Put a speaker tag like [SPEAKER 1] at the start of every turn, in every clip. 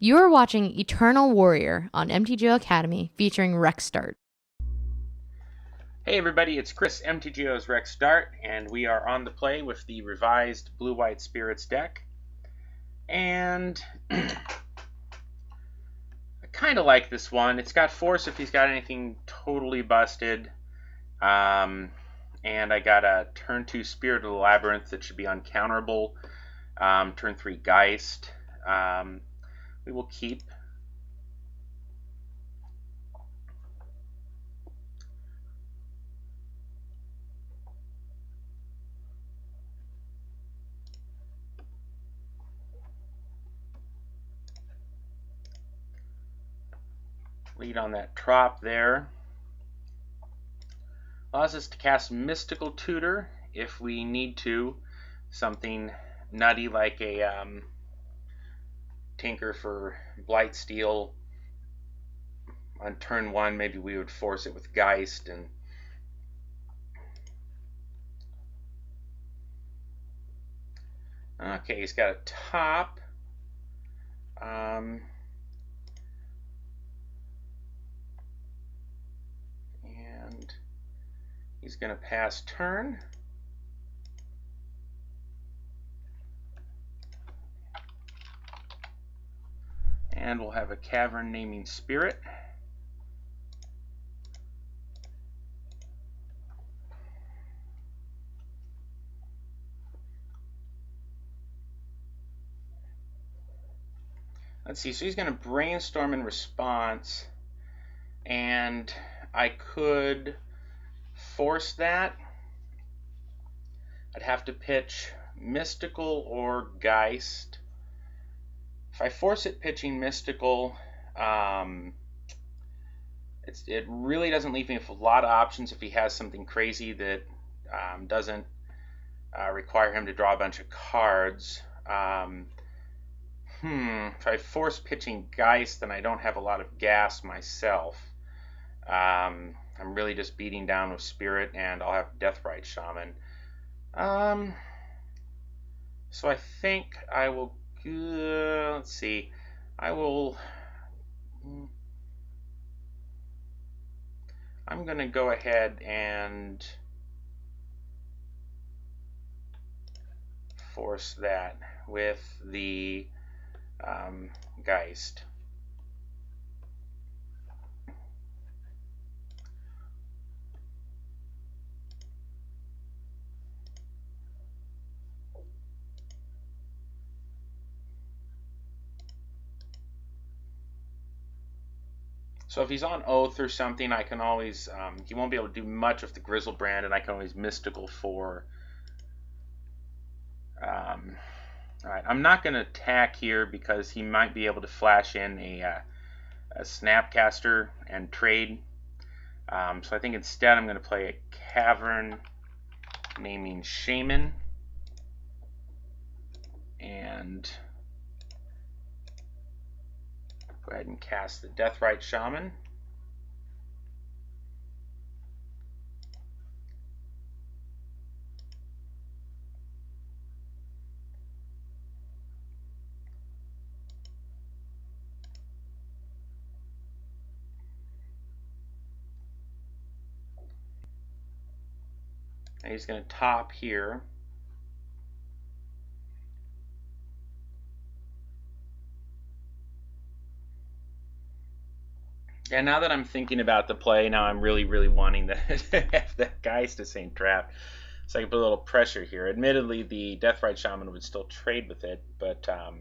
[SPEAKER 1] You are watching Eternal Warrior on MTGO Academy featuring RexDart.
[SPEAKER 2] Hey everybody, it's Chris, MTGO's RexDart, and we are on the play with the revised Blue-White Spirits deck. And I kind of like this one. It's got force if he's got anything totally busted. And I got a turn 2 Spirit of the Labyrinth that should be uncounterable. Turn 3 Geist. We will keep. Lead on that trop there. Allows us to cast Mystical Tutor if we need to. Something nutty like a Tinker for Blightsteel. On turn 1, maybe we would force it with Geist. And okay, he's got a top. And he's going to pass turn. And we'll have a Cavern Naming Spirit. Let's see, so he's going to Brainstorm in response, and I could force that. I'd have to pitch Mystical or Geist. If I force it pitching Mystical, it really doesn't leave me with a lot of options if he has something crazy that doesn't require him to draw a bunch of cards. If I force pitching Geist, then I don't have a lot of gas myself. I'm really just beating down with Spirit, and I'll have Deathrite Shaman. So I think I will. Let's see. I'm going to go ahead and force that with the Geist. So if he's on Oath or something, I can always, he won't be able to do much with the Grizzlebrand, and I can always Mystical for. Alright, I'm not going to attack here because he might be able to flash in a Snapcaster and trade. So I think instead I'm going to play a Cavern Naming Shaman. And go ahead and cast the Deathrite Shaman. And he's going to top here. And now that I'm thinking about the play, now I'm really wanting to have that Geist to Saint Trap, so I can put a little pressure here. Admittedly, the Deathrite Shaman would still trade with it, but I'll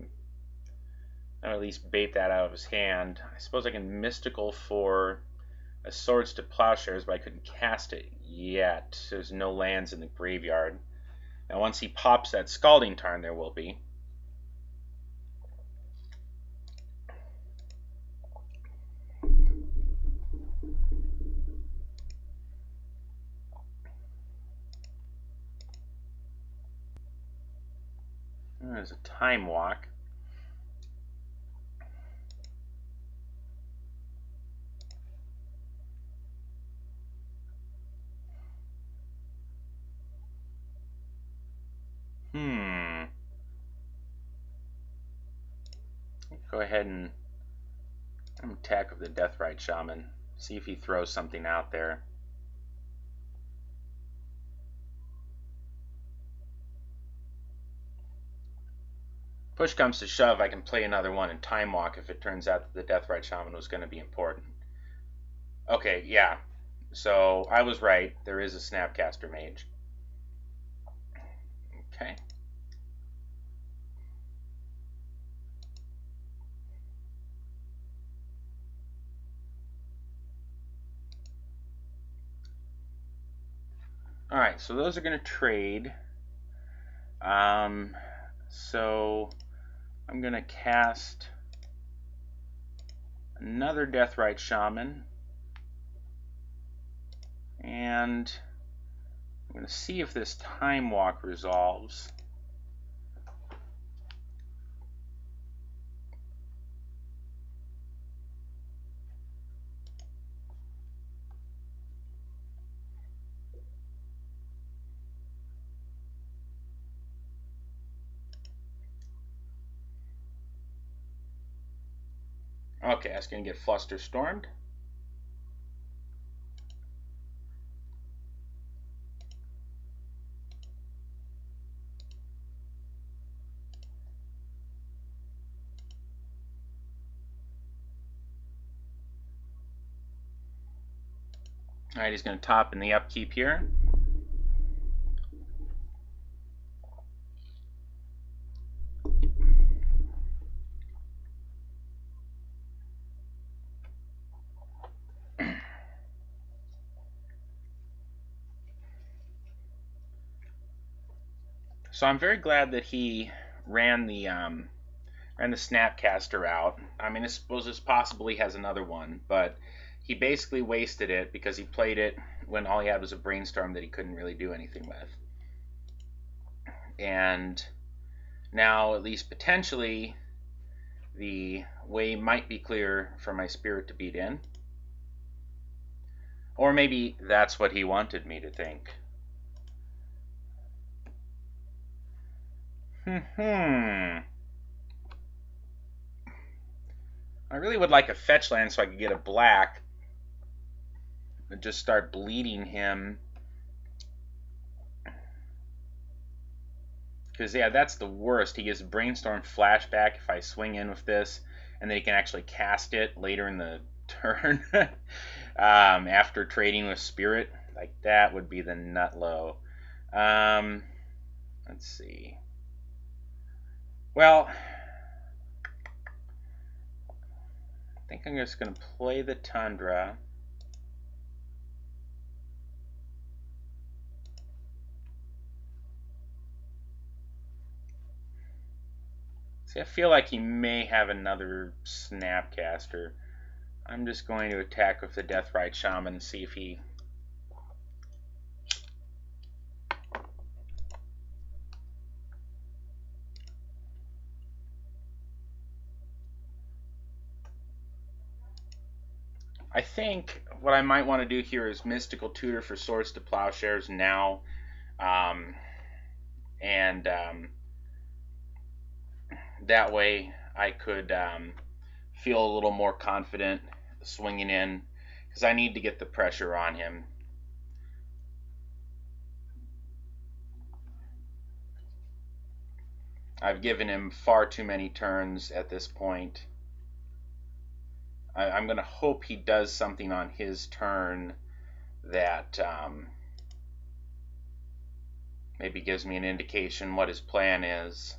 [SPEAKER 2] at least bait that out of his hand. I suppose I can Mystical for a Swords to Plowshares, but I couldn't cast it yet. There's no lands in the graveyard. Now once he pops that Scalding Tarn, there will be. There's a Time Walk. go ahead and attack with the Deathrite Shaman. See if he throws something out there. Push comes to shove, I can play another one and time walk if it turns out that the Deathrite Shaman was going to be important. Okay, yeah. So I was right. There is a Snapcaster Mage. Okay. Alright, so those are going to trade. So I'm going to cast another Deathrite Shaman. And I'm going to see if this Time Walk resolves. Okay, that's going to get Fluster Stormed. Alright, he's going to top in the upkeep here. So I'm very glad that he ran the Snapcaster out. I mean, I suppose it's possible he has another one, but he basically wasted it because he played it when all he had was a Brainstorm that he couldn't really do anything with. And now, at least potentially, the way might be clear for my Spirit to beat in. Or maybe that's what he wanted me to think. I really would like a fetch land so I could get a black and just start bleeding him. Because, yeah, that's the worst. He gets Brainstorm Flashback if I swing in with this, and then he can actually cast it later in the turn after trading with Spirit. Like, that would be the nut low. Let's see. Well, I think I'm just going to play the Tundra. See, I feel like he may have another Snapcaster. I'm just going to attack with the Deathrite Shaman and see if he... I think what I might want to do here is Mystical Tutor for Swords to Plowshares now. That way I could feel a little more confident swinging in, because I need to get the pressure on him. I've given him far too many turns at this point. I'm going to hope he does something on his turn that maybe gives me an indication what his plan is.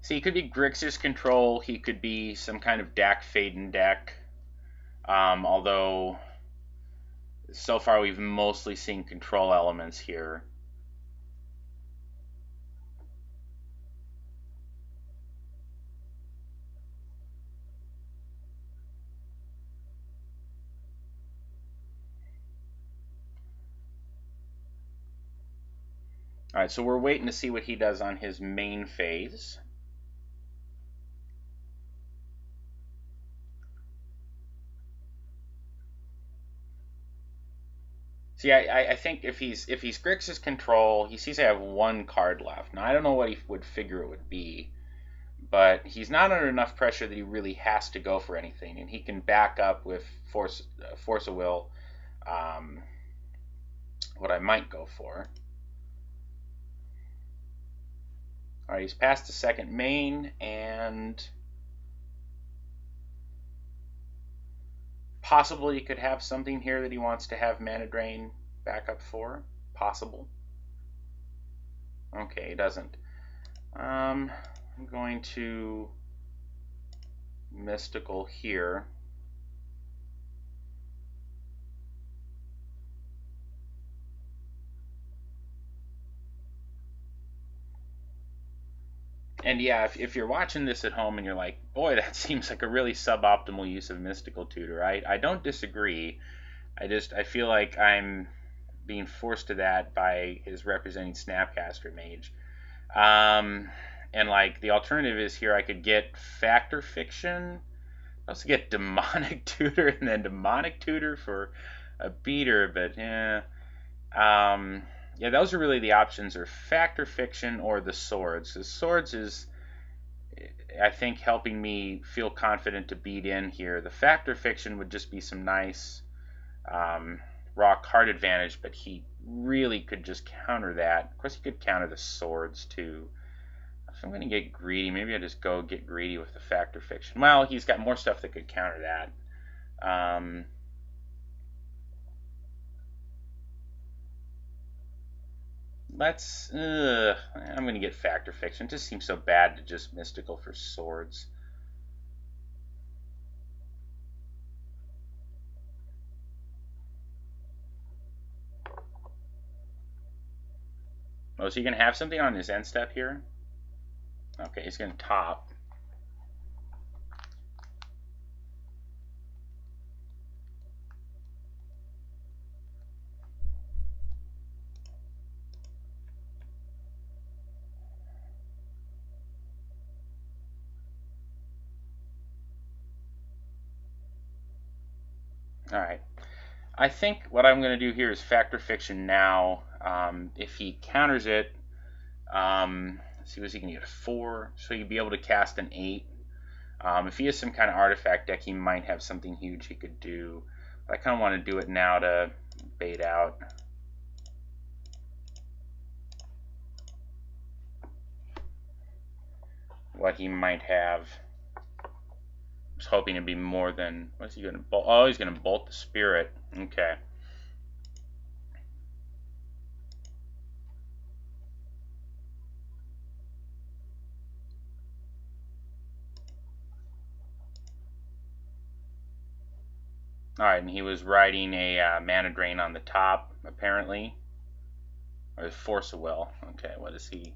[SPEAKER 2] See, he could be Grixis Control, he could be some kind of Dak Faden deck, although so far we've mostly seen control elements here. Alright, so we're waiting to see what he does on his main phase. See, I think if he's Grixis control, he sees I have one card left. Now I don't know what he would figure it would be, but he's not under enough pressure that he really has to go for anything, and he can back up with force of will. What I might go for. All right, he's past the second main, and possibly he could have something here that he wants to have mana drain back up for. Possible. Okay, he doesn't. I'm going to mystical here. And yeah, if you're watching this at home and you're like, boy, that seems like a really suboptimal use of Mystical Tutor, I don't disagree. I feel like I'm being forced to that by his representing Snapcaster Mage. And like the alternative is here I could get Factor Fiction. I also get Demonic Tutor and then Demonic Tutor for a beater, but yeah. Yeah, those are really the options, are Factor Fiction or the Swords. The Swords is, I think, helping me feel confident to beat in here. The Factor Fiction would just be some nice raw card advantage, but he really could just counter that. Of course, he could counter the Swords too. If I'm going to get greedy, maybe I just go get greedy with the Factor Fiction. Well, he's got more stuff that could counter that. I'm going to get Factor Fiction. It just seems so bad to just Mystical for Swords. Oh, is he going to have something on his end step here? Okay, he's going to top. Alright. I think what I'm going to do here is Factor Fiction now. If he counters it, let's see what he can get, a 4, so he'd be able to cast an 8. If he has some kind of artifact deck, he might have something huge he could do. But I kind of want to do it now to bait out. What he might have. I was hoping it'd be more than, what's he going to bolt? Oh, he's going to bolt the Spirit. Okay. Alright, and he was riding a mana drain on the top, apparently. Or Force of Will. Okay, what is he?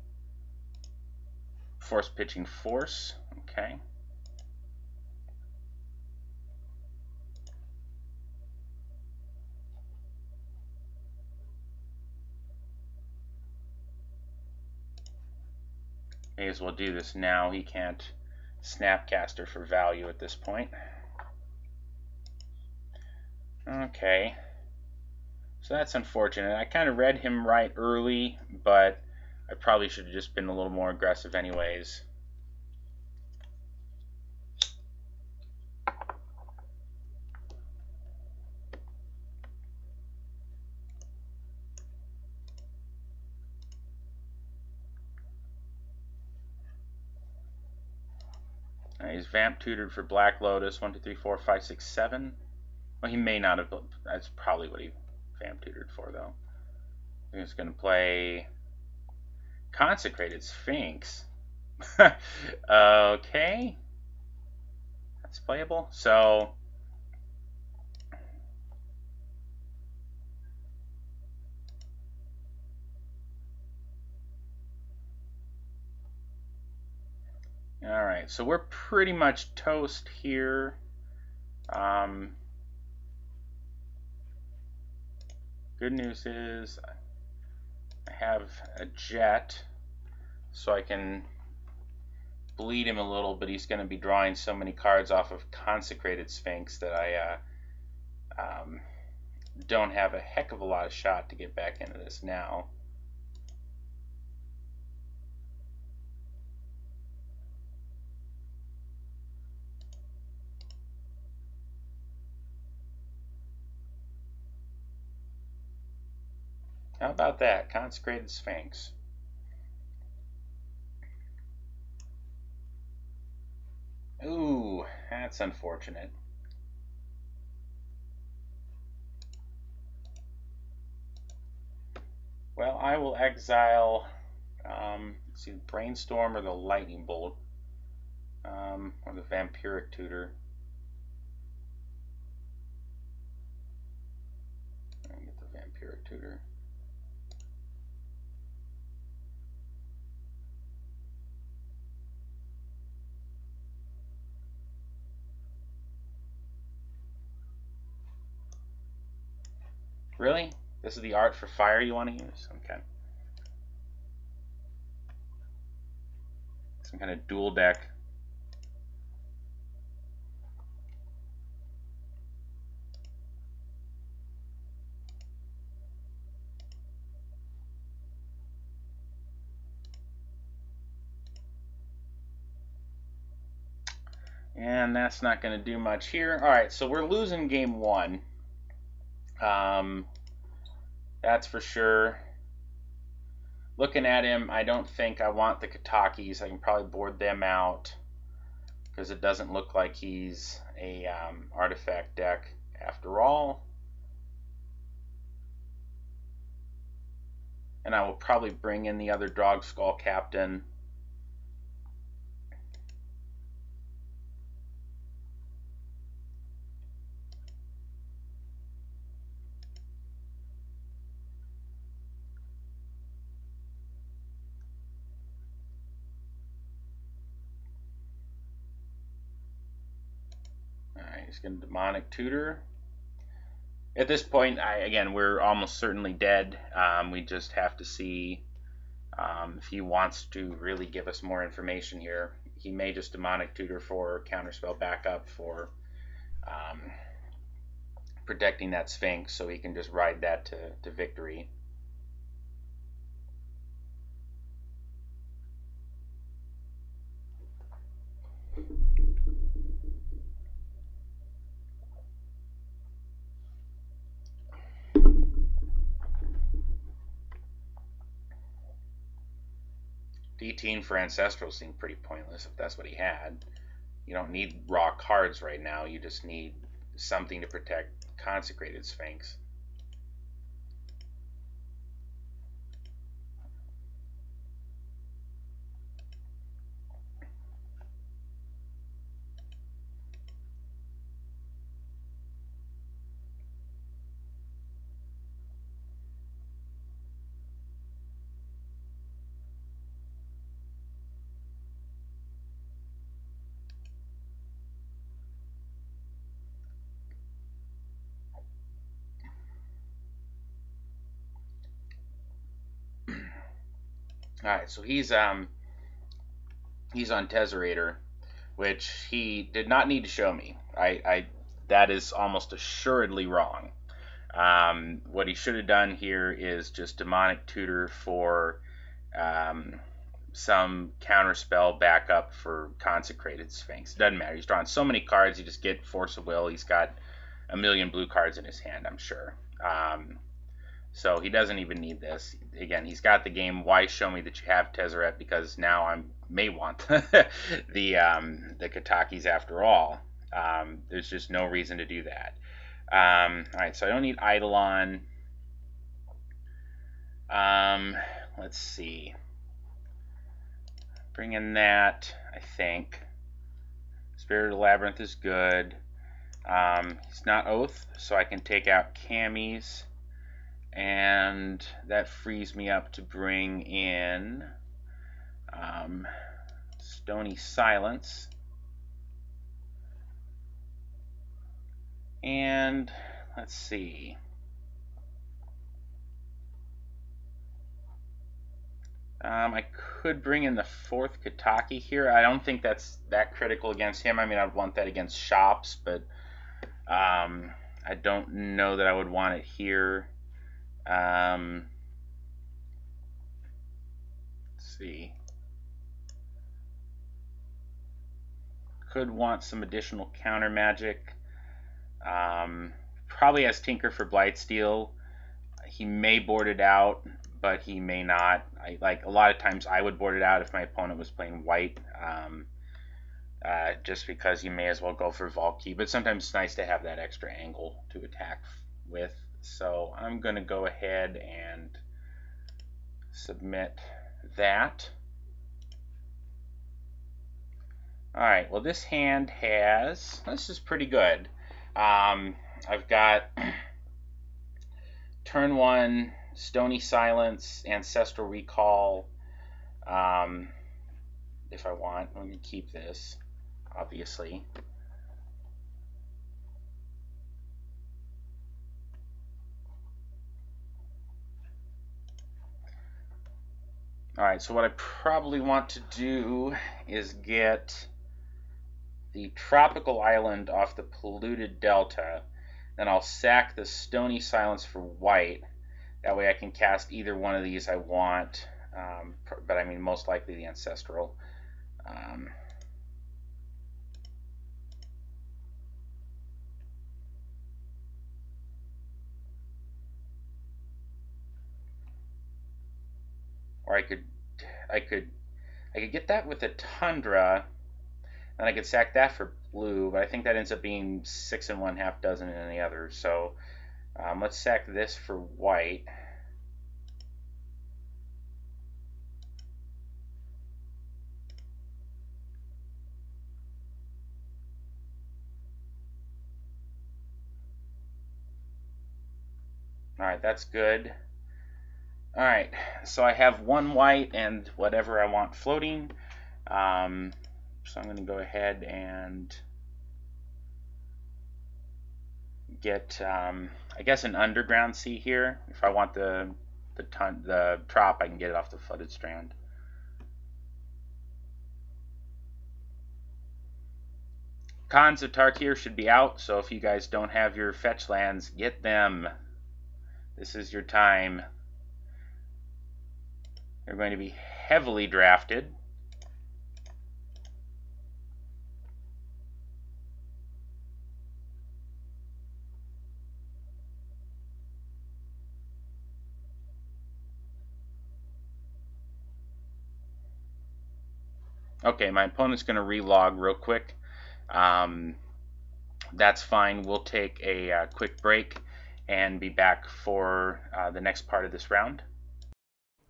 [SPEAKER 2] Force pitching Force. Okay. May as well do this now. He can't Snapcaster for value at this point. Okay. So that's unfortunate. I kind of read him right early, but I probably should have just been a little more aggressive anyways. He's Vamp Tutored for Black Lotus. 1, 2, 3, 4, 5, 6, 7. Well, he may not have. That's probably what he Vamp Tutored for, though. He's going to play Consecrated Sphinx. Okay. That's playable. So alright, so we're pretty much toast here. Good news is I have a jet, so I can bleed him a little, but he's going to be drawing so many cards off of Consecrated Sphinx that I don't have a heck of a lot of shot to get back into this now. How about that? Consecrated Sphinx. Ooh, that's unfortunate. Well, I will exile, let's see, Brainstorm or the Lightning Bolt, or the Vampiric Tutor. I get the Vampiric Tutor. Really? This is the art for fire you want to use? Okay. Some kind of dual deck. And that's not going to do much here. All right, so we're losing game one. That's for sure. Looking at him, I don't think I want the Katakis. I can probably board them out because it doesn't look like he's a artifact deck after all. And I will probably bring in the other Dog Skull Captain. Alright, he's going to Demonic Tutor. At this point, again, we're almost certainly dead. We just have to see if he wants to really give us more information here. He may just Demonic Tutor for Counterspell backup for protecting that Sphinx, so he can just ride that to victory. D-Teen for Ancestral seemed pretty pointless if that's what he had. You don't need raw cards right now, you just need something to protect Consecrated Sphinx. Alright, so he's on Tesserator, which he did not need to show me. That is almost assuredly wrong. What he should have done here is just Demonic Tutor for some counterspell backup for Consecrated Sphinx. Doesn't matter. He's drawn so many cards. You just get Force of Will. He's got a million blue cards in his hand, I'm sure. So he doesn't even need this. Again, he's got the game. Why show me that you have Tezzeret? Because now I may want the Katakis after all. There's just no reason to do that. Alright, so I don't need Eidolon. Let's see. Bring in that, I think. Spirit of the Labyrinth is good. He's not Oath, so I can take out Camis. And that frees me up to bring in Stony Silence. And let's see. I could bring in the fourth Kataki here. I don't think that's that critical against him. I mean, I'd want that against Shops, but I I don't know that I would want it here. Let's see. Could want some additional counter magic. Probably has Tinker for Blightsteel. He may board it out, but he may not. Like a lot of times I would board it out if my opponent was playing white, just because you may as well go for Valky. But sometimes it's nice to have that extra angle to attack with. So I'm going to go ahead and submit that. Alright, well this hand has, this is pretty good. I've got turn 1, Stony Silence, Ancestral Recall. If I want, let me keep this, obviously. Alright, so what I probably want to do is get the Tropical Island off the Polluted Delta. Then I'll sack the Stony Silence for white. That way I can cast either one of these I want, but I mean most likely the Ancestral. Or I could get that with a Tundra, and I could sack that for blue, but I think that ends up being 6 and 1/2 dozen in any other. So let's sack this for white. Alright, that's good. Alright, so I have 1 white and whatever I want floating. So I'm going to go ahead and get, I guess, an Underground Sea here. If I want the Trop, I can get it off the Flooded Strand. Khans of Tarkir should be out, so if you guys don't have your fetch lands, get them. This is your time. They're going to be heavily drafted. Okay, my opponent's going to relog real quick. That's fine. We'll take a quick break and be back for the next part of this round.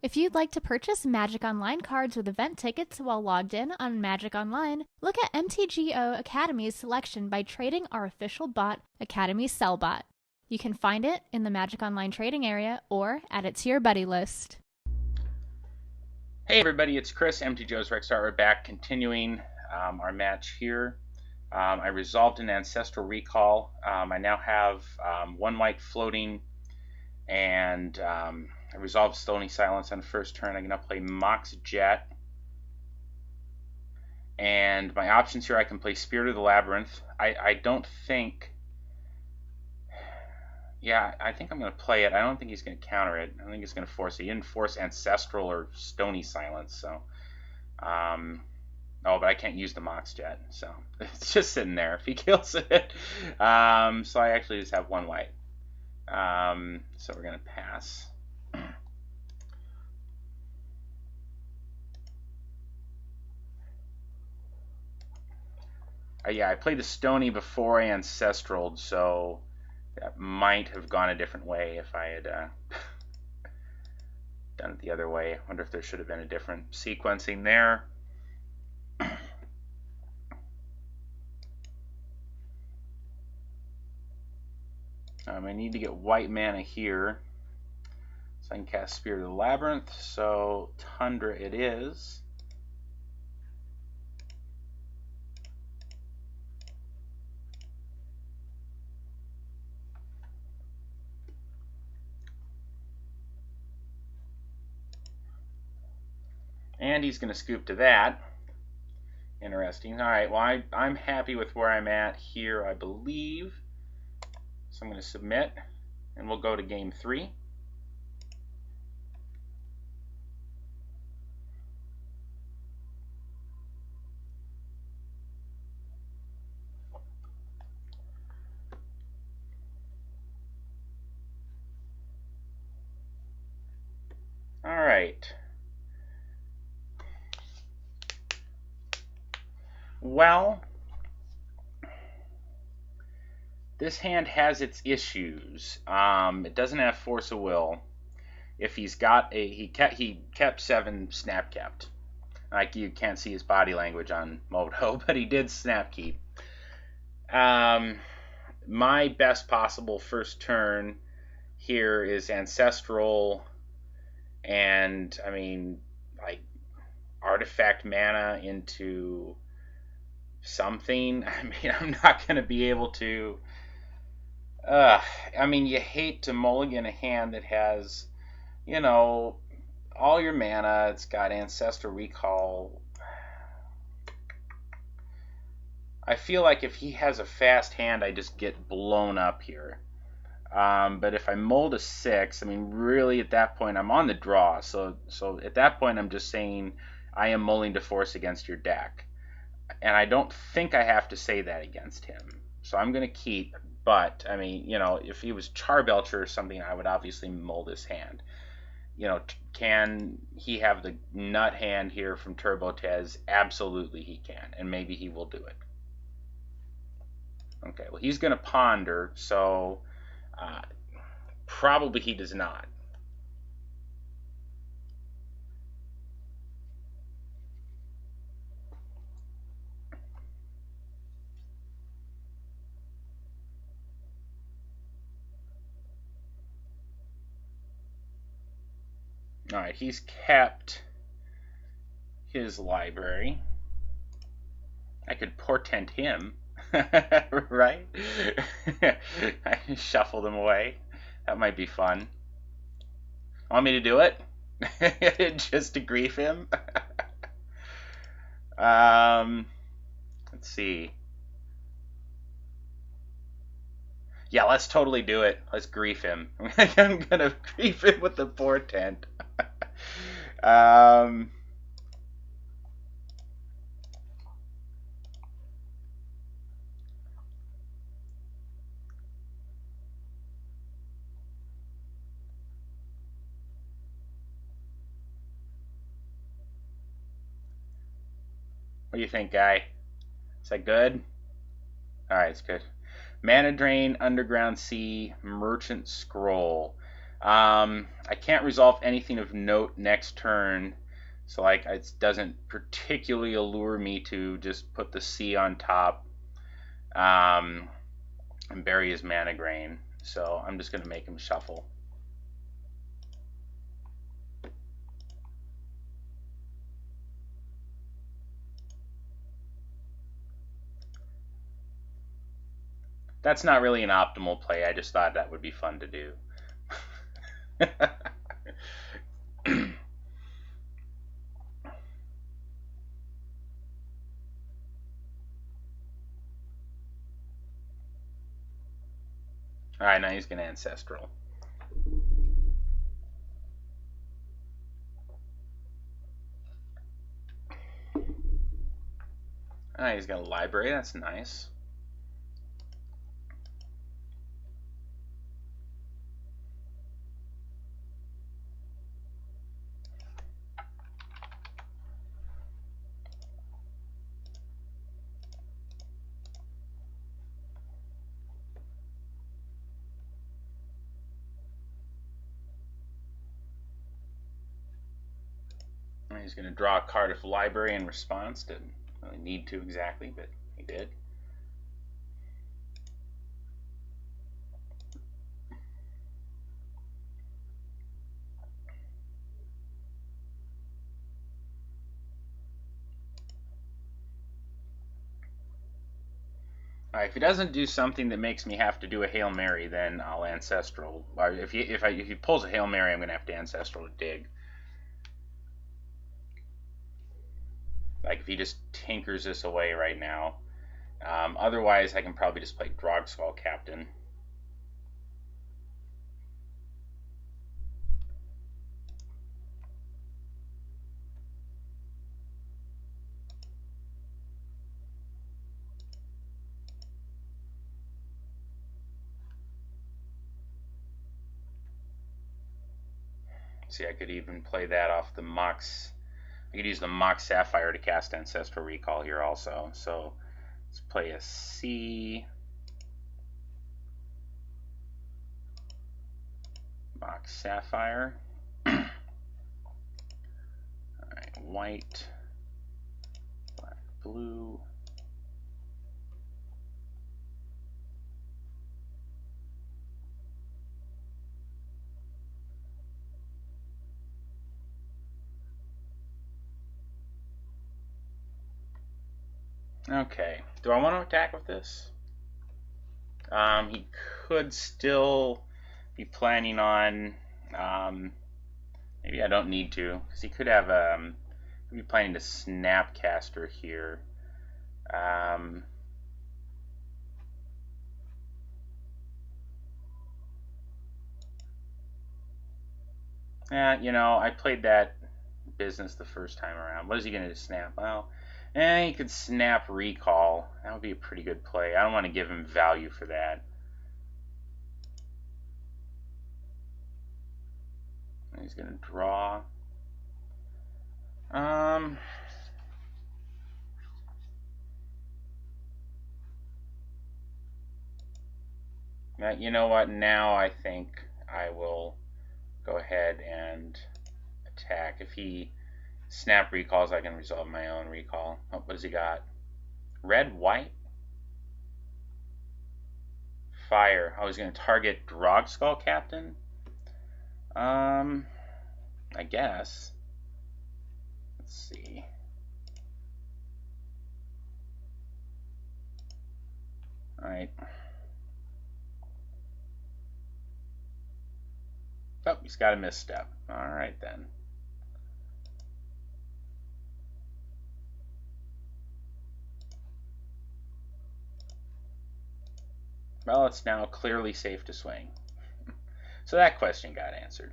[SPEAKER 3] If you'd like to purchase Magic Online cards with event tickets while logged in on Magic Online, look at MTGO Academy's selection by trading our official bot, Academy Sellbot. You can find it in the Magic Online trading area or add it to your buddy list.
[SPEAKER 2] Hey everybody, it's Chris, MTGO's RexDart. We're back continuing our match here. I resolved an Ancestral Recall. I now have 1 white floating, and I resolved Stony Silence on the first turn. I'm going to play Mox Jet. And my options here, I can play Spirit of the Labyrinth. I don't think... Yeah, I think I'm going to play it. I don't think he's going to counter it. I think he's going to force it. He didn't force Ancestral or Stony Silence, so... oh, but I can't use the Mox Jet, so it's just sitting there if he kills it. So I actually just have 1 white. So we're going to pass. Yeah, I played the Stony before I Ancestraled, so that might have gone a different way if I had done it the other way. I wonder if there should have been a different sequencing there. I need to get white mana here, so I can cast Spirit of the Labyrinth. So Tundra it is. And he's going to scoop to that. Interesting. All right, well, I'm happy with where I'm at here, I believe. So I'm going to submit, and we'll go to game 3. All right. Well, this hand has its issues. It doesn't have force of will. If he's got a, he kept 7 snap kept. Like, you can't see his body language on Moto, but he did snap keep. My best possible first turn here is Ancestral, and I mean, like, artifact mana into something. I mean, I'm not going to be able to. I mean, you hate to mulligan a hand that has, you know, all your mana. It's got Ancestral Recall. I feel like if he has a fast hand, I just get blown up here. But if I mold a 6, I mean, really at that point, I'm on the draw. So at that point, I'm just saying I am mulling to force against your deck. And I don't think I have to say that against him. So I'm going to keep. But, I mean, you know, if he was Charbelcher or something, I would obviously mold his hand. You know, can he have the nut hand here from Turbo Tez? Absolutely he can. And maybe he will do it. Okay, well, he's going to ponder, so probably he does not. All right, he's kept his library. I could portent him, right? I can shuffle them away. That might be fun. Want me to do it? Just to grief him? Let's see. Yeah, let's totally do it. Let's grief him. I'm gonna grief him with the portent. What do you think, guy? Is that good? Alright, it's good. Mana Drain, Underground Sea, Merchant Scroll. I can't resolve anything of note next turn, so like it doesn't particularly allure me to just put the sea on top and bury his Mana Drain. So I'm just going to make him shuffle. That's not really an optimal play. I just thought that would be fun to do. Alright, now he's going to Ancestral. Alright, he's got a library. That's nice. He's going to draw a card of library in response. Didn't really need to exactly, but he did. Alright, if he doesn't do something that makes me have to do a Hail Mary, then I'll Ancestral. Or if he pulls a Hail Mary, I'm going to have to Ancestral to dig. Like, if he just tinkers this away right now. Otherwise, I can probably just play Drogskull Captain. See, I could even play that off the Mox. I could use the Mox Sapphire to cast Ancestral Recall here also. So let's play a C. Mox Sapphire. Alright, white, black, blue. Okay, do I want to attack with this? He could still be planning on, maybe I don't need to, because he could have, could be planning to Snapcaster here. Yeah, you know, I played that business the first time around. What is he going to snap? Well, he could snap Recall. That would be a pretty good play. I don't want to give him value for that. He's going to draw. Now, you know what? Now I think I will go ahead and attack. If he snap recalls, I can resolve my own recall. Oh, what has he got? Red, white, fire. Oh, he's going to target Drogskull Captain? I guess. Let's see. Alright. Oh, he's got a misstep. Alright then. Well, it's now clearly safe to swing. So that question got answered.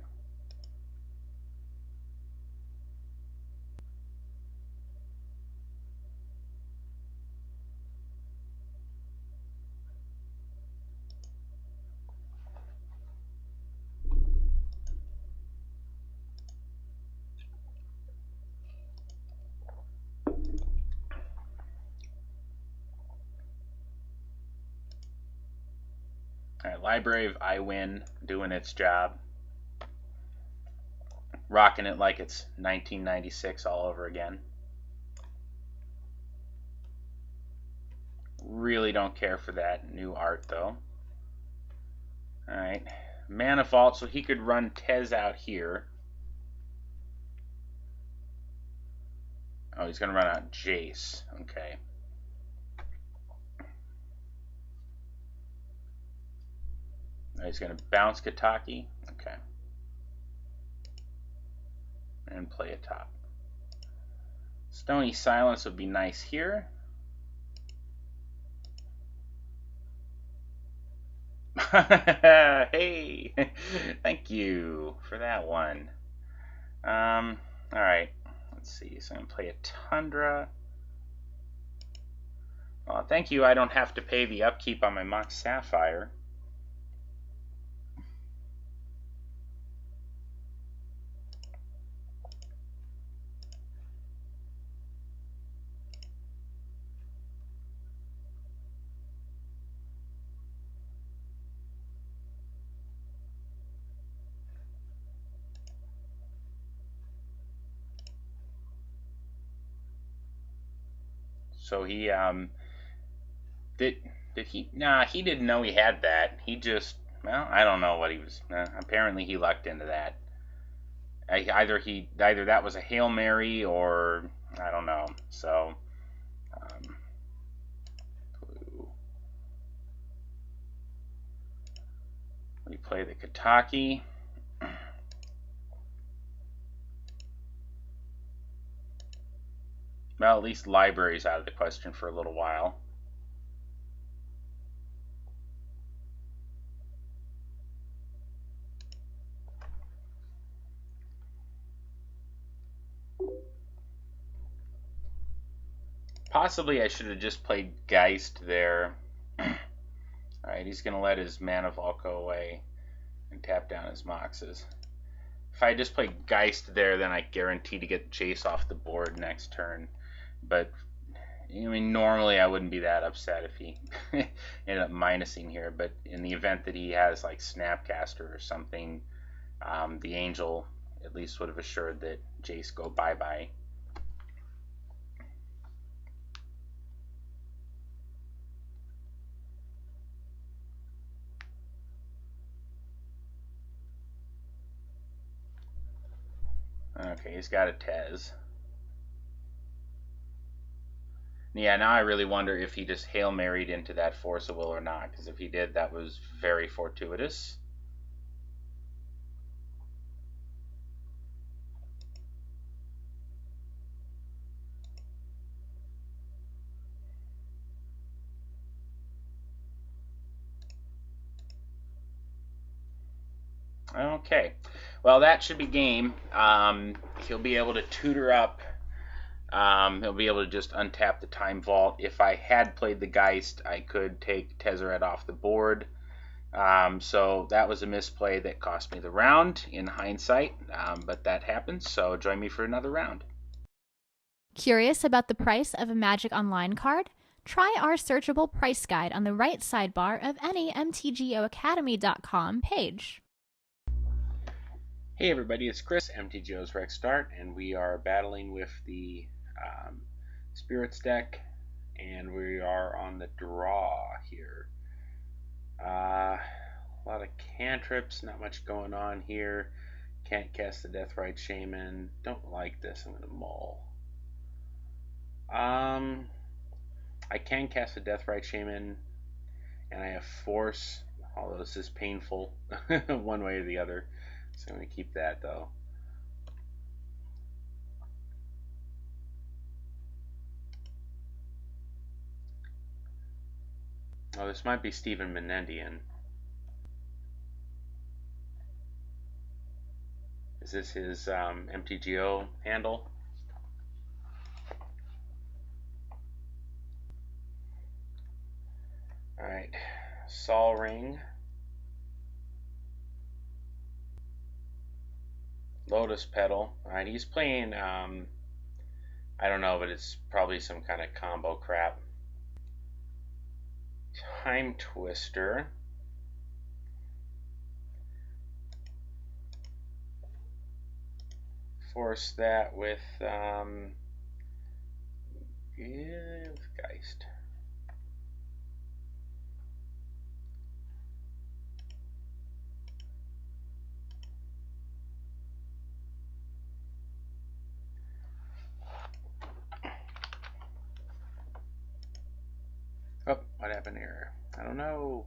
[SPEAKER 2] Alright, Library of I Win doing its job. Rocking it like it's 1996 all over again. Really don't care for that new art though. Alright, Mana Vault, so he could run Tez out here. Oh, he's going to run out Jace. Okay. He's going to bounce Kataki. Okay. And play a top. Stony Silence would be nice here. Hey! Thank you for that one. Alright. Let's see. So I'm going to play a Tundra. Thank you. I don't have to pay the upkeep on my Mox Sapphire. So he did he? Nah, he didn't know he had that. He just, well, I don't know what he was. Apparently he lucked into that. Either that was a Hail Mary or I don't know. So blue. We play the Kataki. Well, at least library's out of the question for a little while. Possibly I should have just played Geist there. Alright, he's going to let his Mana Vault go away and tap down his Moxes. If I just play Geist there, then I guarantee to get Jace off the board next turn. But I mean, normally I wouldn't be that upset if he ended up minusing here. But in the event that he has like Snapcaster or something, the Angel at least would have assured that Jace go bye-bye. Okay, he's got a Tez. Yeah, now I really wonder if he just Hail Married into that Force of Will or not, because if he did, that was very fortuitous. Okay, well, that should be game. He'll be able to tutor up. He'll be able to just untap the Time Vault. If I had played the Geist, I could take Tezzeret off the board. So that was a misplay that cost me the round in hindsight, but that happens. So join me for another round.
[SPEAKER 3] Curious about the price of a Magic Online card? Try our searchable price guide on the right sidebar of any MTGOacademy.com page.
[SPEAKER 2] Hey everybody, it's Chris, MTGO's RexDart, and we are battling with the Spirits deck, and we are on the draw here. A lot of cantrips, not much going on here. Can't cast the Deathrite Shaman. Don't like this, I'm going to mull. I can cast the Deathrite Shaman, and I have Force, although this is painful one way or the other. So I'm going to keep that though. Oh, this might be Stephen Menendian. Is this his MTGO handle? Alright, Sol Ring. Lotus Petal. Alright, he's playing, I don't know, but it's probably some kind of combo crap. Time Twister. Force that with Geist. Oh, what happened here? I don't know.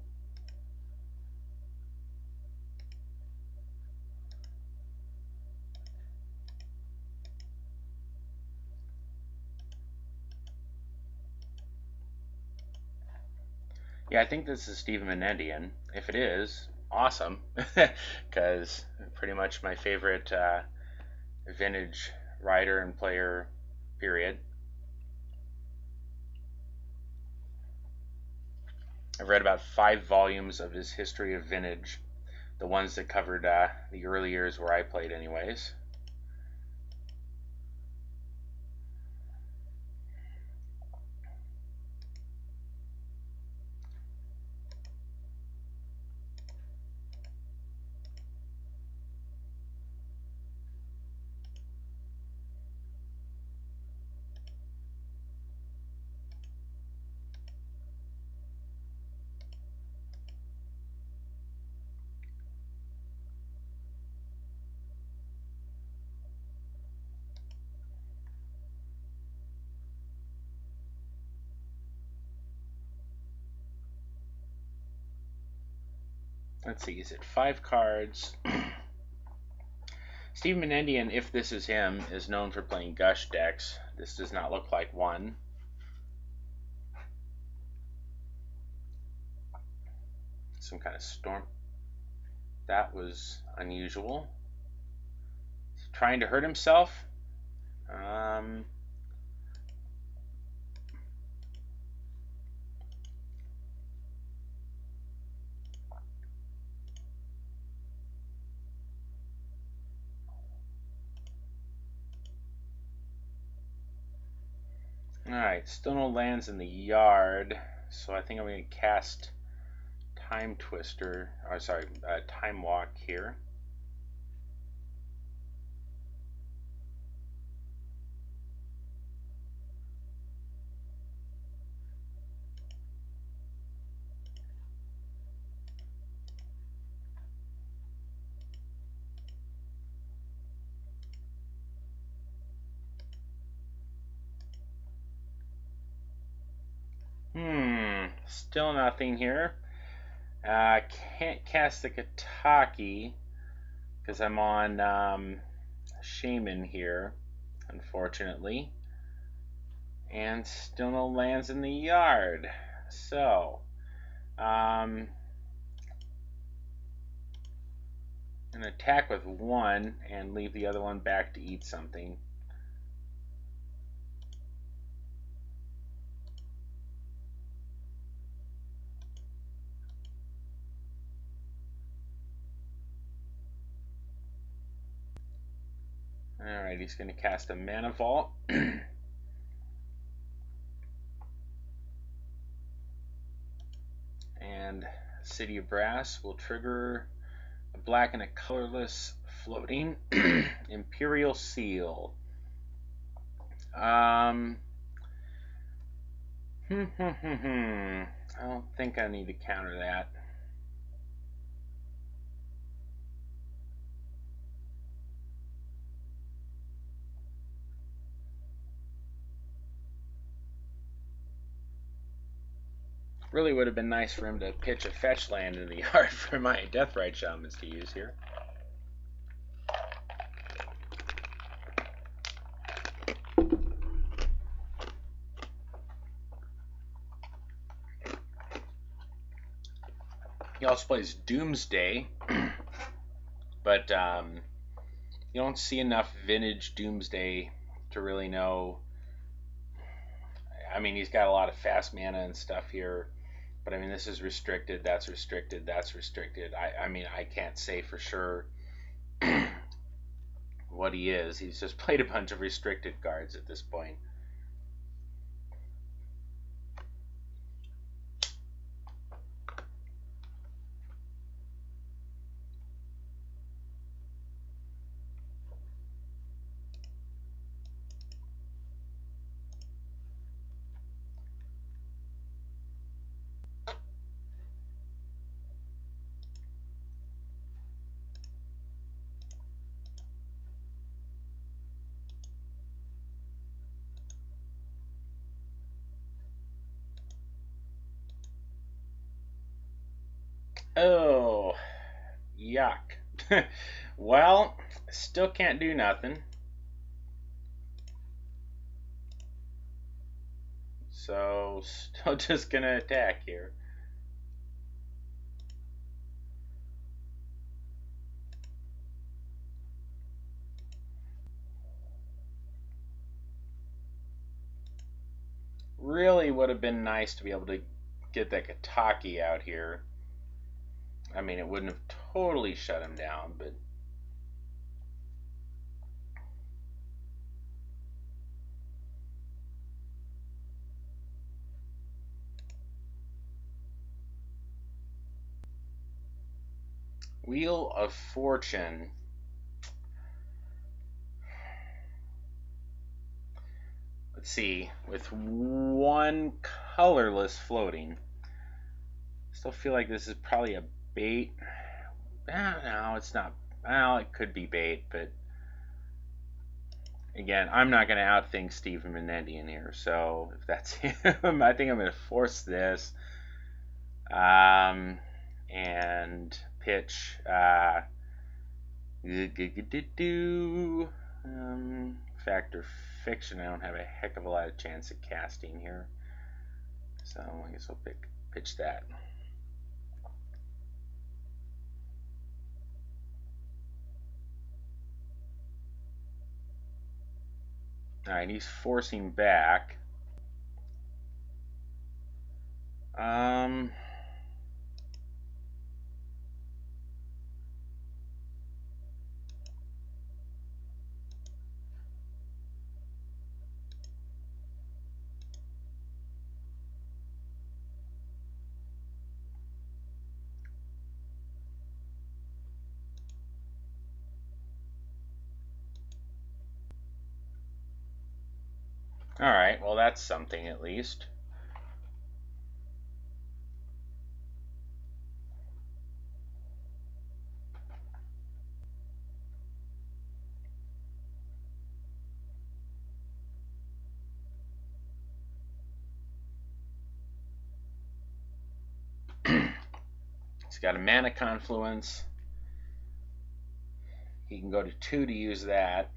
[SPEAKER 2] Yeah, I think this is Stephen Menendian. If it is, awesome, because pretty much my favorite vintage writer and player, period. I've read about 5 volumes of his history of vintage, the ones that covered the early years where I played anyways. Let's see, is it 5 cards? Steve Menendian, if this is him, is known for playing Gush decks. This does not look like one. Some kind of storm. That was unusual. He's trying to hurt himself. Alright, still no lands in the yard, so I think I'm going to cast Time Twister, or sorry, Time Walk here. Still nothing here. Can't cast the Kataki because I'm on Shaman here, unfortunately. And still no lands in the yard. So, an attack with one and leave the other one back to eat something. Alright, he's going to cast a Mana Vault. And City of Brass will trigger a black and a colorless floating Imperial Seal. I don't think I need to counter that. Really would have been nice for him to pitch a fetch land in the yard for my Deathrite Shamans to use here. He also plays Doomsday, but you don't see enough vintage Doomsday to really know. I mean, he's got a lot of fast mana and stuff here, but I mean, this is restricted, that's restricted, that's restricted. I mean, I can't say for sure what he is. He's just played a bunch of restricted cards at this point. Oh, yuck. Well, still can't do nothing. So, still just gonna attack here. Really would have been nice to be able to get that Kataki out here. I mean, it wouldn't have totally shut him down, but Wheel of Fortune. Let's see, with one colorless floating, still feel like this is probably a bait. No, it's not. Well, it could be bait, but again, I'm not going to outthink Stephen Menendian here. So if that's him, I think I'm going to force this and pitch. Factor Fiction. I don't have a heck of a lot of chance of casting here, so I guess I'll pitch that. Alright, he's forcing back. Alright, well that's something at least. He's got a mana confluence. He can go to 2 to use that.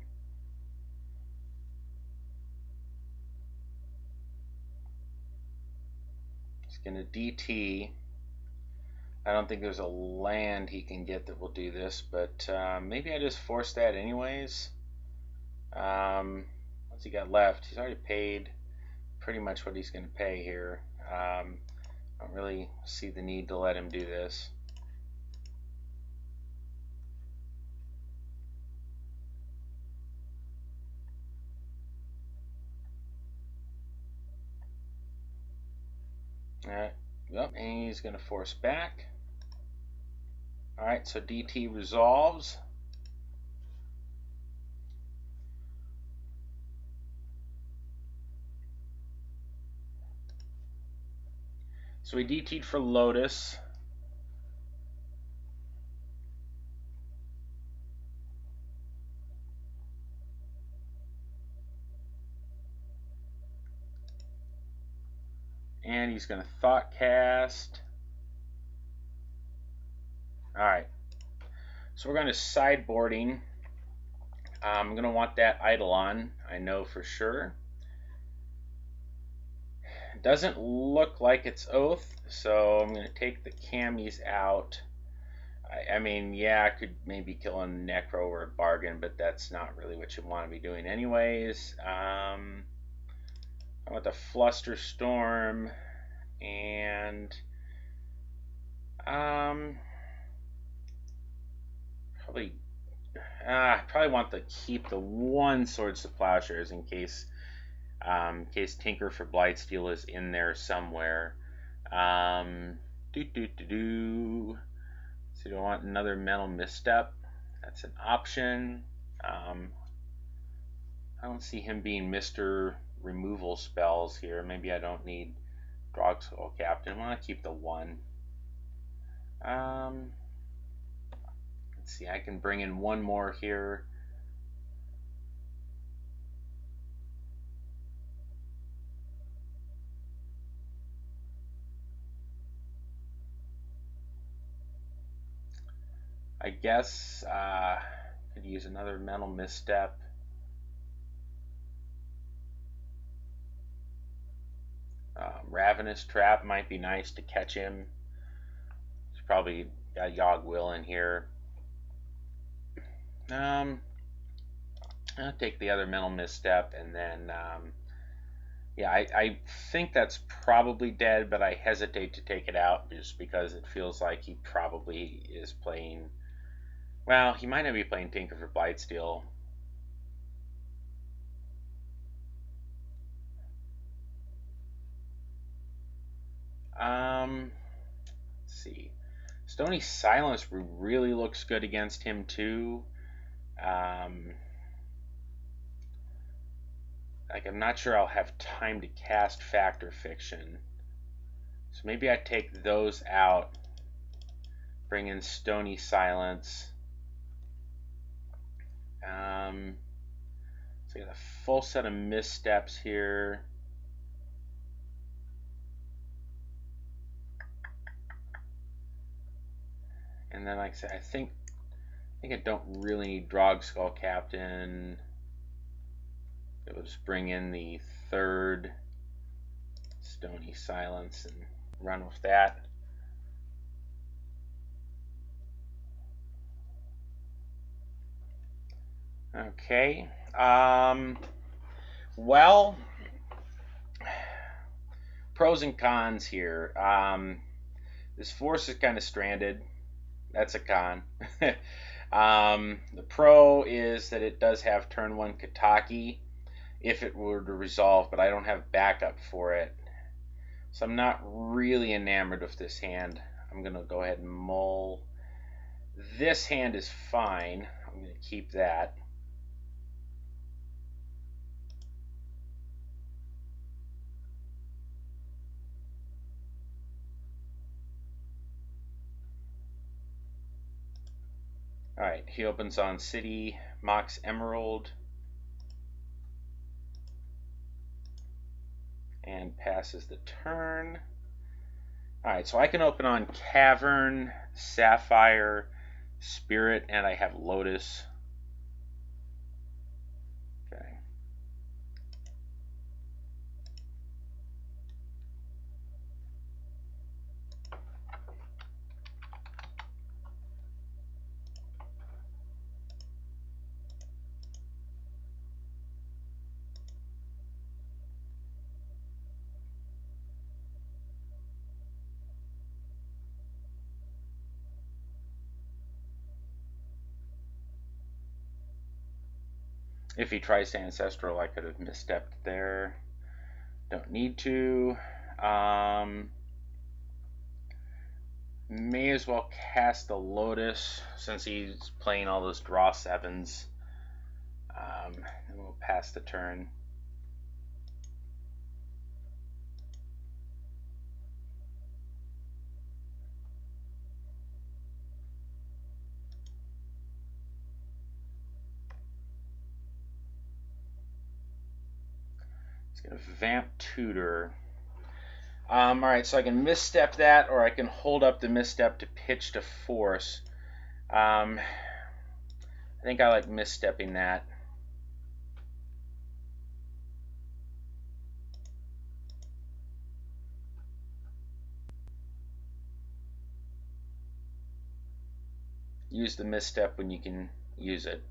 [SPEAKER 2] He's going to DT. I don't think there's a land he can get that will do this, but maybe I just force that anyways. What's he got left? He's already paid pretty much what he's going to pay here. I don't really see the need to let him do this. Alright, yep, and he's going to force back. Alright, so DT resolves. So we DT'd for Lotus. And he's going to Thought Cast. Alright, so we're going to sideboarding. I'm going to want that Eidolon, I know for sure. It doesn't look like it's Oath, so I'm going to take the Camis out. I mean, yeah, I could maybe kill a Necro or a Bargain, but that's not really what you want to be doing anyways. I want the Flusterstorm, and probably want to keep the one Swords to Plowshares in case Tinker for Blightsteel is in there somewhere. So do I want another Mental Misstep? That's an option. I don't see him being Mr. Removal spells here. Maybe I don't need Drogskull Captain. I want to keep the one. Let's see, I can bring in one more here. I guess could use another Mental Misstep. Ravenous Trap might be nice to catch him. He's probably got Yogg Will in here. I'll take the other Mental Misstep, and then yeah, I think that's probably dead, but I hesitate to take it out just because it feels like he probably is playing. Well, he might not be playing Tinker for Blightsteel. Let's see. Stony Silence really looks good against him too. Like, I'm not sure I'll have time to cast Fact or Fiction. So maybe I take those out. Bring in Stony Silence. So I got a full set of missteps here. And then, like I said, I think I don't really need Drogskull Captain. It will just bring in the third Stony Silence and run with that. Okay. Well, pros and cons here. This force is kind of stranded. That's a con. The pro is that it does have turn 1 Kataki if it were to resolve, but I don't have backup for it. So I'm not really enamored with this hand. I'm going to go ahead and mull. This hand is fine. I'm going to keep that. Alright, he opens on City, Mox Emerald, and passes the turn. Alright, so I can open on Cavern, Sapphire, Spirit, and I have Lotus. Okay. If he tries to Ancestral, I could have misstepped there. Don't need to. May as well cast the Lotus since he's playing all those draw 7s. And we'll pass the turn. He's going to Vamp Tutor. Alright, so I can misstep that, or I can hold up the misstep to pitch to force. I think I like misstepping that. Use the misstep when you can use it.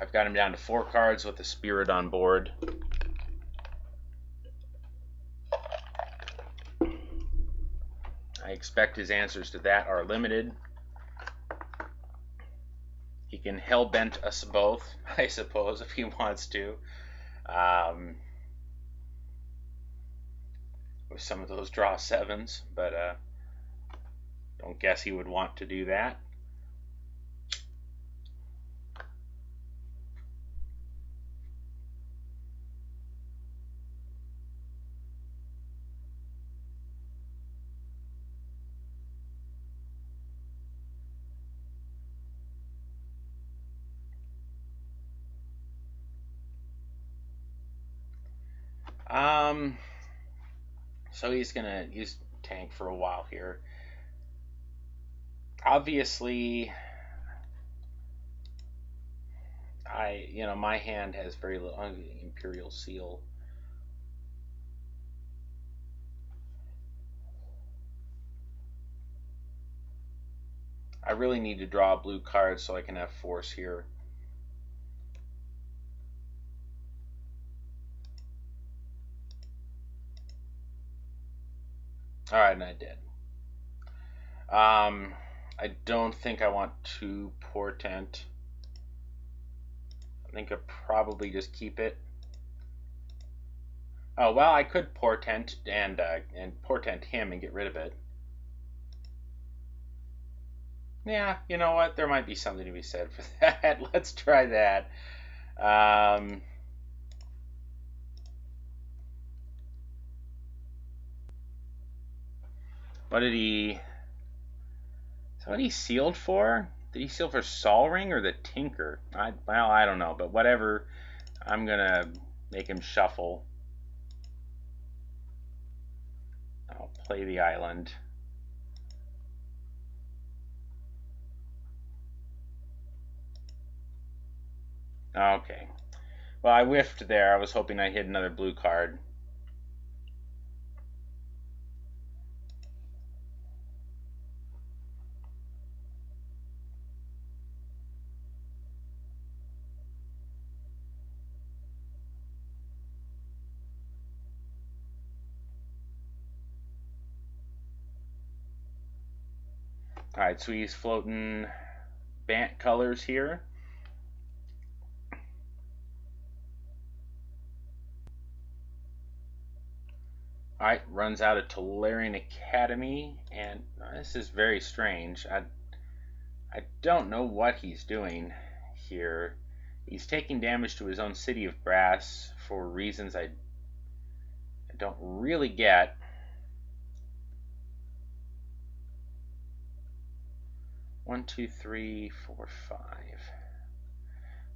[SPEAKER 2] I've got him down to 4 cards with the Spirit on board. I expect his answers to that are limited. He can Hellbent us both, I suppose, if he wants to. With some of those draw 7s, but don't guess he would want to do that. So he's gonna use tank for a while here. Obviously, my hand has very little Imperial Seal. I really need to draw a blue card so I can have force here. Alright, and I did. I don't think I want to Portent. I think I'd probably just keep it. Oh, well, I could Portent and Portent him and get rid of it. Yeah, you know what? There might be something to be said for that. Let's try that. What did he... So what he sealed for? Did he seal for Sol Ring or the Tinker? Well, I don't know, but whatever. I'm gonna make him shuffle. I'll play the island. Okay. Well, I whiffed there. I was hoping I hit another blue card. Alright, so he's floating Bant colors here. Alright, runs out of Tolarian Academy, and this is very strange. I don't know what he's doing here. He's taking damage to his own City of Brass for reasons I don't really get. 1, 2, 3, 4, 5.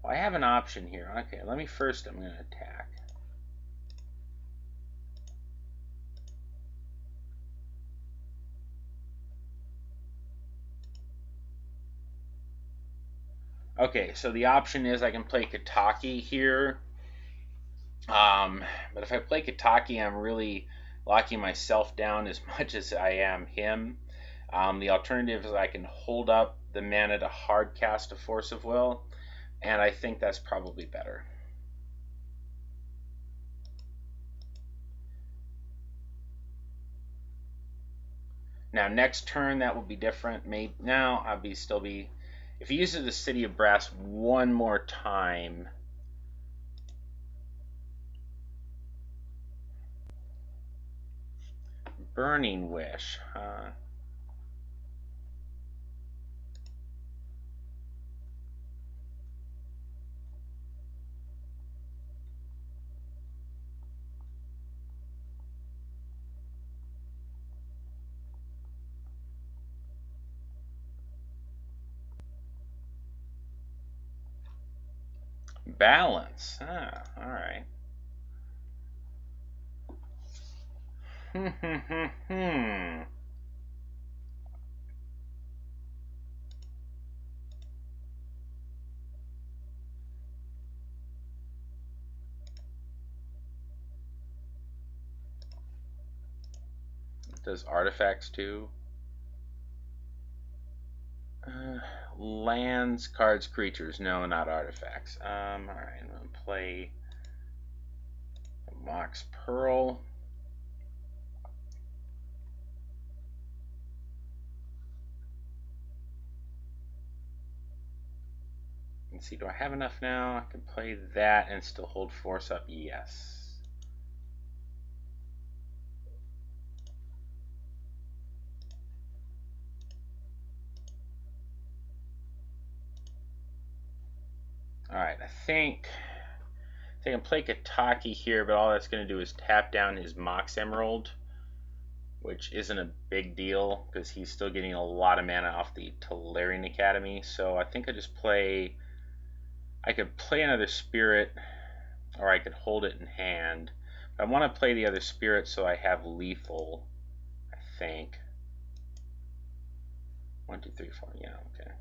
[SPEAKER 2] Well, I have an option here. Okay, let me first, I'm going to attack. Okay, so the option is I can play Kataki here. But if I play Kataki, I'm really locking myself down as much as I am him. The alternative is I can hold up the mana to hard cast a Force of Will, and I think that's probably better. Now next turn that will be different. Maybe now I'll still be. If he uses the City of Brass one more time. Burning Wish, huh? Balance. Ah, all right. Does artifacts too? Lands, cards, creatures. No, not artifacts. All right, I'm gonna play Mox Pearl. Let's see, do I have enough now? I can play that and still hold Force up. Yes. All right, I think I can play Kataki here, but all that's going to do is tap down his Mox Emerald, which isn't a big deal because he's still getting a lot of mana off the Tolarian Academy. So I think I just play. I could play another Spirit, or I could hold it in hand. But I want to play the other Spirit so I have lethal. I think. 1, 2, 3, 4. Yeah, okay.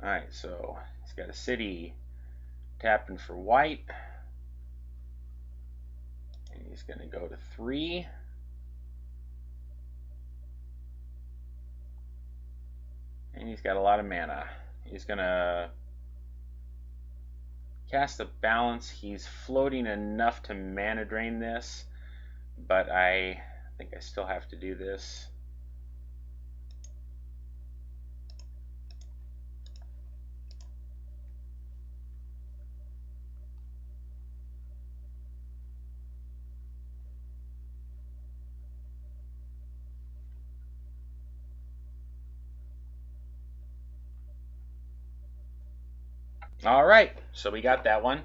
[SPEAKER 2] Alright, so he's got a city tapping for white. And he's going to go to 3. And he's got a lot of mana. He's going to cast the Balance. He's floating enough to mana drain this, but I think I still have to do this. All right, so we got that one.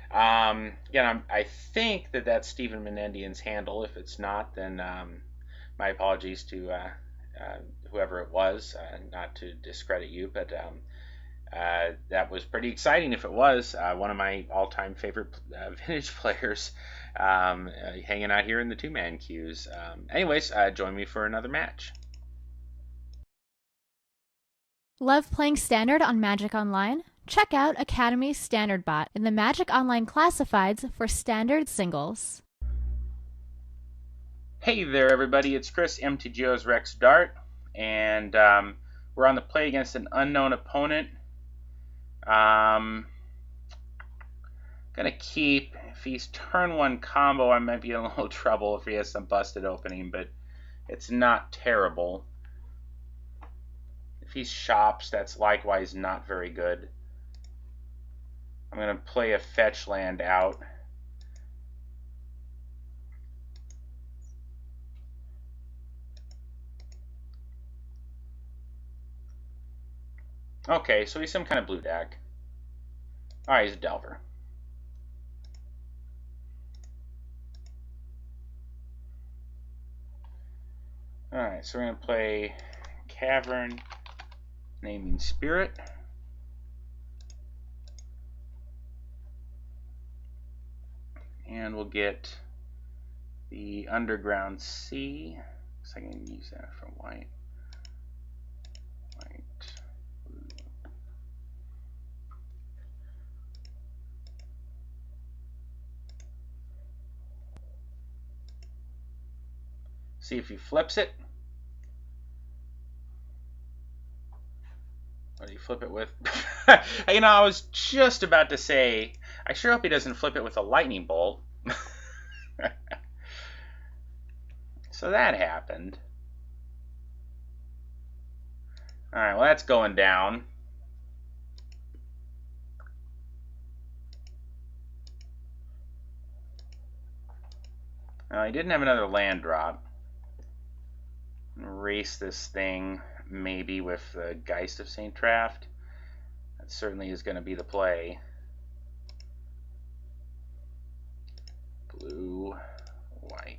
[SPEAKER 2] Again, I think that's Stephen Menendian's handle. If it's not, then my apologies to whoever it was, not to discredit you, but that was pretty exciting if it was. One of my all-time favorite vintage players hanging out here in the two-man queues. Anyways, join me for another match.
[SPEAKER 3] Love playing Standard on Magic Online? Check out Academy's Standard Bot in the Magic Online Classifieds for Standard Singles.
[SPEAKER 2] Hey there, everybody. It's Chris, MTGO's RexDart, and we're on the play against an unknown opponent. Gonna keep. If he's turn 1 combo, I might be in a little trouble if he has some busted opening, but it's not terrible. If he shops, that's likewise not very good. I'm going to play a fetch land out. Okay, so he's some kind of blue deck. Alright, he's a Delver. Alright, so we're going to play Cavern, Naming Spirit. And we'll get the Underground Sea. Looks like I can use that for white. White, blue. See if he flips it. What do you flip it with? You know, I was just about to say, I sure hope he doesn't flip it with a lightning bolt. So that happened. Alright, well that's going down. He didn't have another land drop. Erase this thing, maybe with the Geist of St. Traft. That certainly is going to be the play. Blue, white.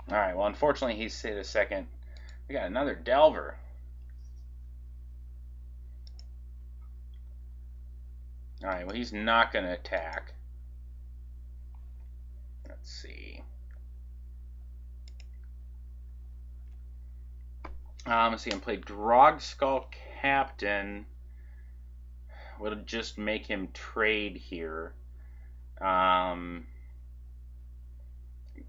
[SPEAKER 2] Alright, well unfortunately he's hit a second. We got another Delver. Alright, well he's not going to attack. Let's see. Let's see, I'm playing Drogskull Captain. Would just make him trade here.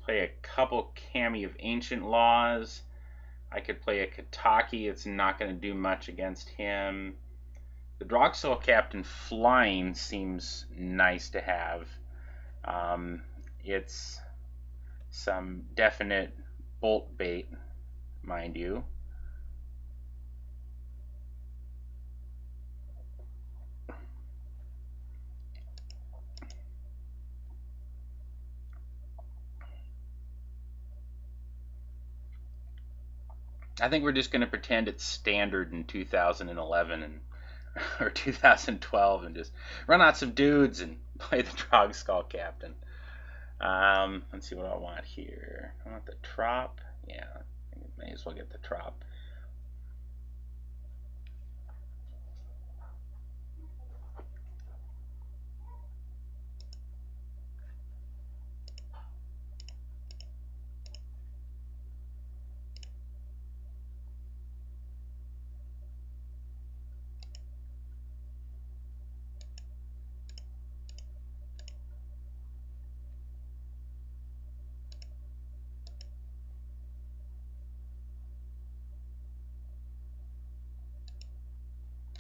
[SPEAKER 2] Play a couple Kami of Ancient Laws. I could play a Kataki. It's not going to do much against him. The Drogskull Captain flying seems nice to have. It's some definite bolt bait, mind you. I think we're just going to pretend it's standard in 2011 or 2012 and just run out some dudes and play the Drogskull Captain. Let's see what I want here. I want the Trop. Yeah, I may as well get the Trop.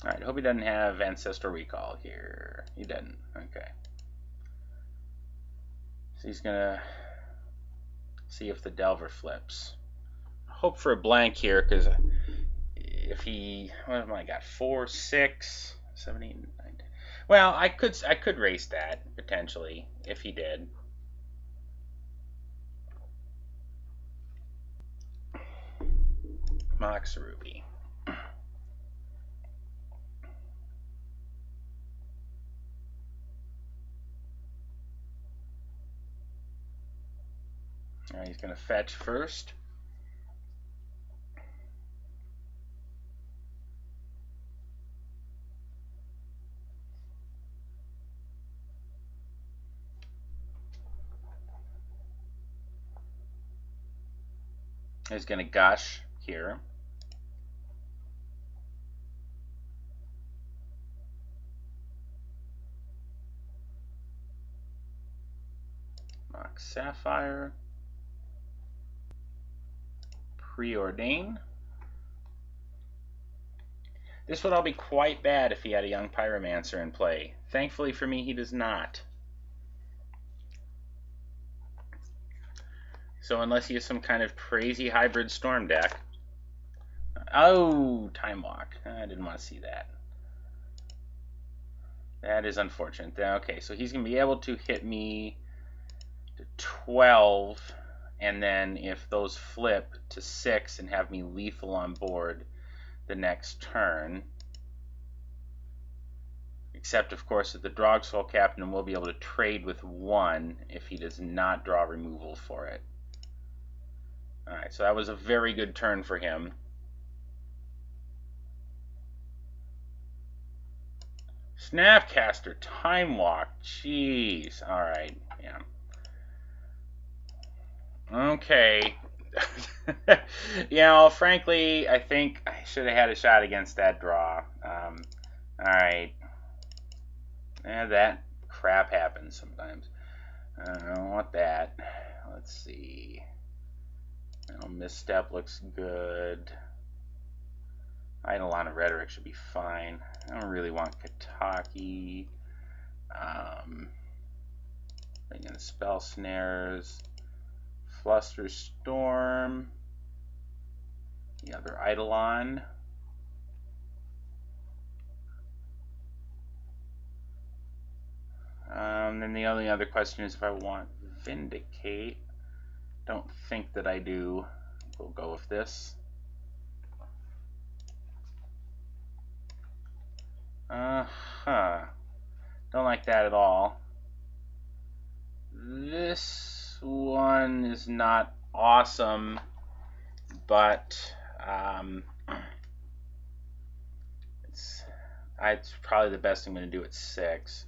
[SPEAKER 2] Alright, hope he doesn't have Ancestral Recall here. He doesn't. Okay. So he's gonna see if the Delver flips. Hope for a blank here, because if he, what have I got? 4, 6, 7, 8, 9, 10. Well, I could race that potentially if he did. Mox Ruby. Alright, he's going to fetch first. He's going to gush here. Mox Sapphire. Preordain. This would all be quite bad if he had a young Pyromancer in play. Thankfully for me, he does not. So unless he has some kind of crazy hybrid storm deck. Oh, Time Walk. I didn't want to see that. That is unfortunate. Okay, so he's going to be able to hit me to 12, and then if those flip to 6 and have me lethal on board the next turn. Except, of course, that the Drogskull Captain will be able to trade with 1 if he does not draw removal for it. Alright, so that was a very good turn for him. Snapcaster, Time Walk, jeez. Alright, yeah. Okay. You know, frankly, I think I should have had a shot against that draw. Alright. That crap happens sometimes. I don't want that. Let's see. Misstep looks good. Eidolon of Rhetoric should be fine. I don't really want Kataki. Bring in Spell Snares. Fluster Storm. The other Eidolon. Then the only other question is if I want Vindicate. Don't think that I do. We'll go with this. Don't like that at all. This one is not awesome, but it's probably the best I'm going to do at 6.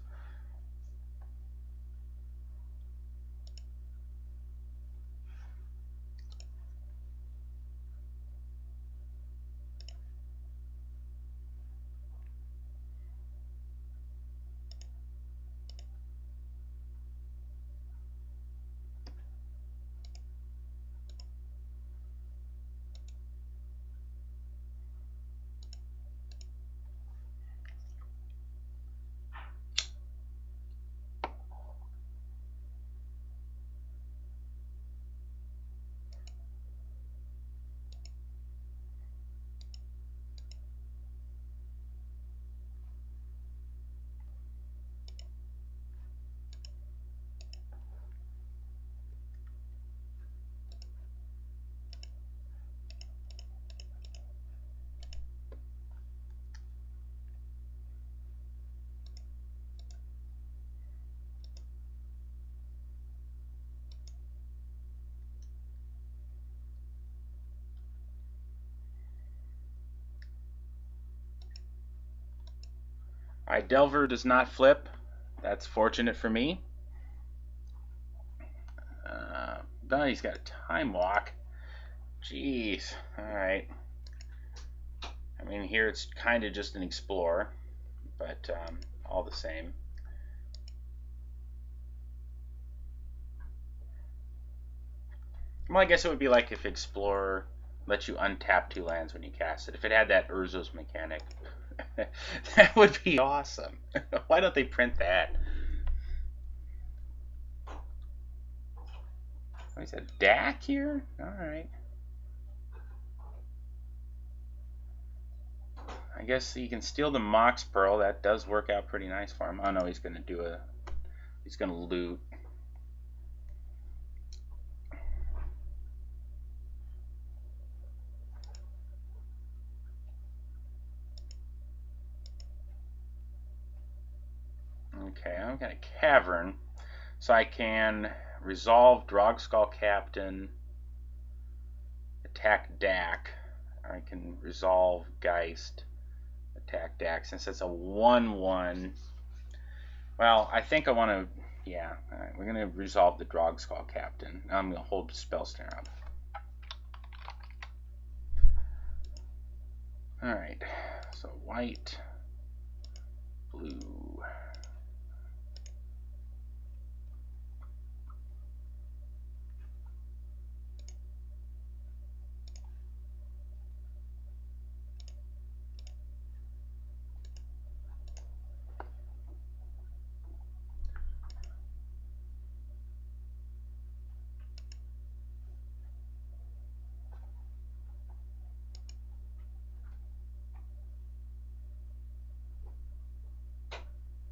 [SPEAKER 2] Alright, Delver does not flip. That's fortunate for me. But he's got a Time Walk. Jeez. Alright. I mean, here it's kind of just an Explorer, but all the same. Well, I guess it would be like if Explorer lets you untap 2 lands when you cast it. If it had that Urza's mechanic, that would be awesome. Why don't they print that? Oh, he's a DAC here? Alright. I guess he can steal the Mox Pearl. That does work out pretty nice for him. Oh no, he's gonna do a... He's gonna loot. Okay, I've got a Cavern. So I can resolve Drogskull Captain, attack DAC. I can resolve Geist, attack DAC. Since it's a 1/1, well, I think I want to, yeah, alright, we're going to resolve the Drogskull Captain. Now I'm going to hold the Spell Snare up. Alright, so white, blue.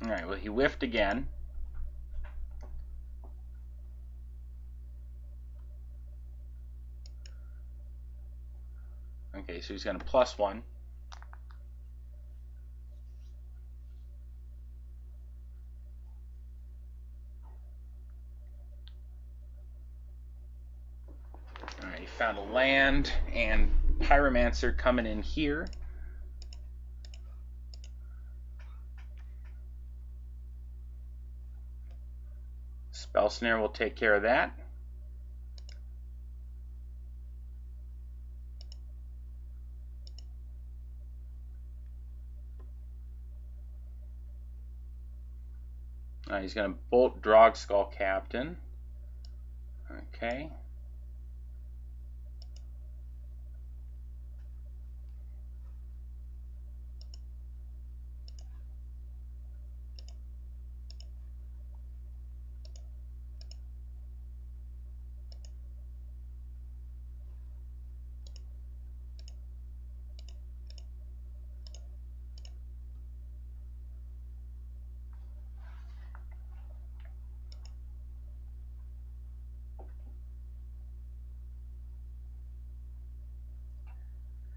[SPEAKER 2] Alright, well, he whiffed again. Okay, so he's going to +1. Alright, he found a land, and Pyromancer coming in here. Spell Snare will take care of that. He's going to bolt Drog Skull Captain. Okay.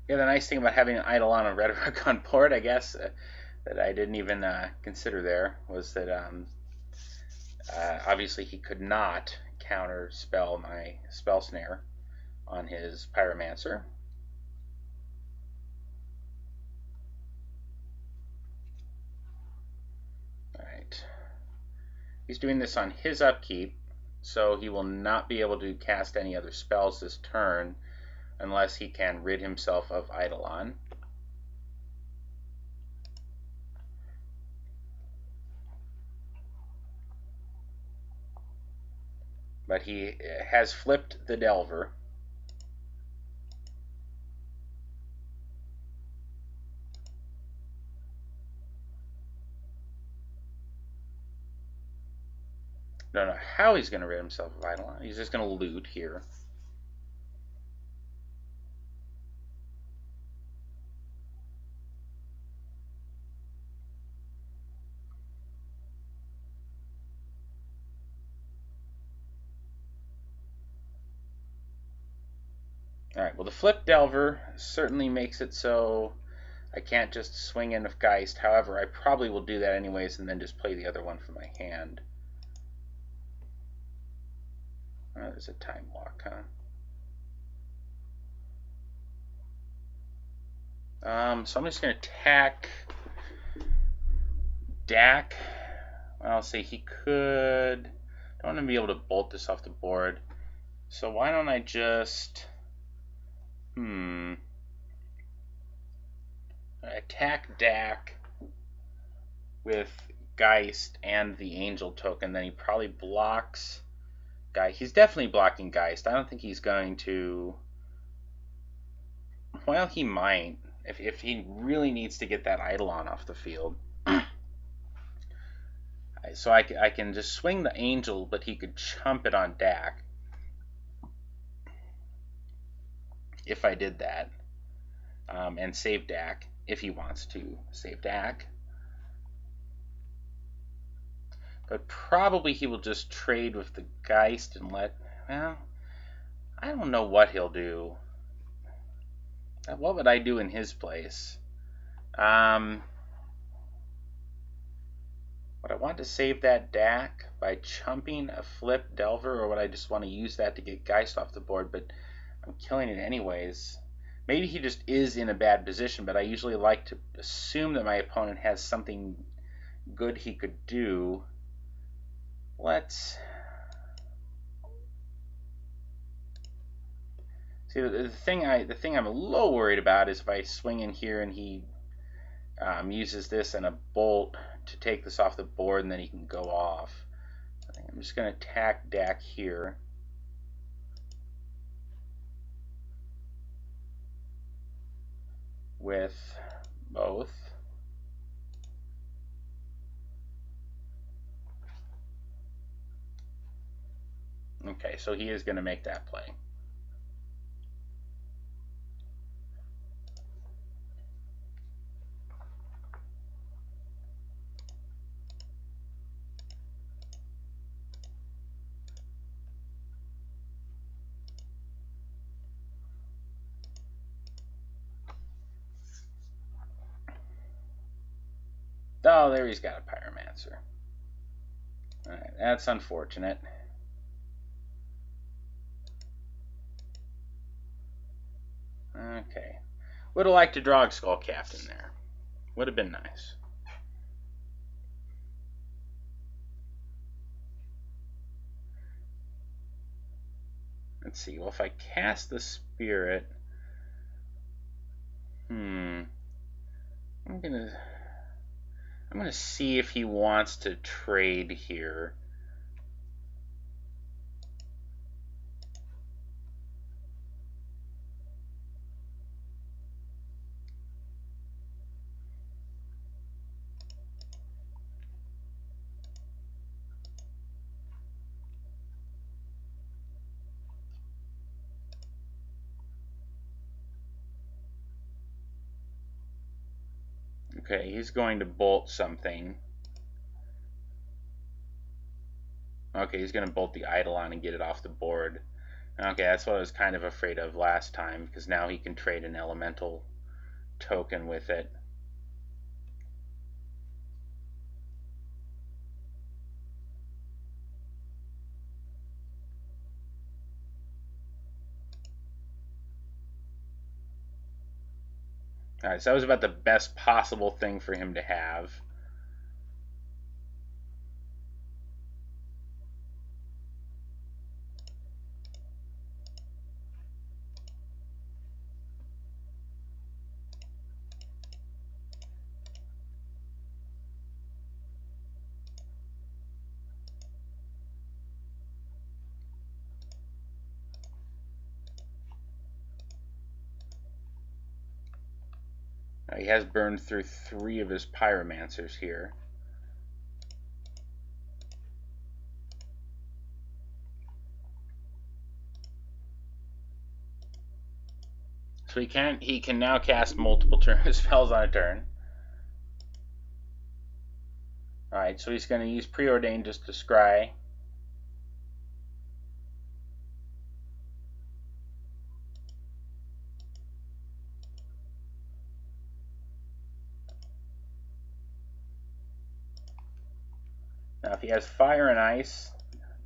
[SPEAKER 2] Yeah, the nice thing about having an Eidolon and Rhetoric on board, I guess, that I didn't even consider there, was that obviously he could not counter spell my Spell Snare on his Pyromancer. Alright. He's doing this on his upkeep, so he will not be able to cast any other spells this turn unless he can rid himself of Eidolon. But he has flipped the Delver. Don't know how he's going to rid himself of Eidolon. He's just going to loot here. Alright, well, the Flip Delver certainly makes it so I can't just swing in with Geist. However, I probably will do that anyways and then just play the other one from my hand. Oh, there's a Time Walk, huh? So I'm just going to attack Dak. I'll say he could. I don't want to be able to bolt this off the board. So why don't I just attack Dak with Geist and the Angel token, then he probably blocks Geist. He's definitely blocking Geist. I don't think he's going to. Well, he might if he really needs to get that Eidolon off the field. So I can just swing the Angel, but he could chump it on Dak if I did that, and save Dak if he wants to save Dak. But probably he will just trade with the Geist and let. Well, I don't know what he'll do. What would I do in his place? Would I want to save that Dak by chumping a Flip Delver, or would I just want to use that to get Geist off the board? But I'm killing it anyways. Maybe he just is in a bad position, but I usually like to assume that my opponent has something good he could do. Let's see. The thing I'm a little worried about is if I swing in here and he uses this and a bolt to take this off the board, and then he can go off. I think I'm just going to attack Dak here. With both. Okay, so he is going to make that play. Oh, there he's got a Pyromancer. Alright, that's unfortunate. Okay. Would have liked to draw a Skull Captain there. Would have been nice. Let's see. Well, if I cast the Spirit, I'm gonna see if he wants to trade here. Okay, he's going to bolt something. Okay, he's going to bolt the Eidolon and get it off the board. Okay, that's what I was kind of afraid of last time, because now he can trade an elemental token with it. Alright, so that was about the best possible thing for him to have. He has burned through 3 of his Pyromancers here. So he can now cast multiple spells on a turn. Alright, so he's going to use Preordain just to scry. Now if he has Fire and Ice,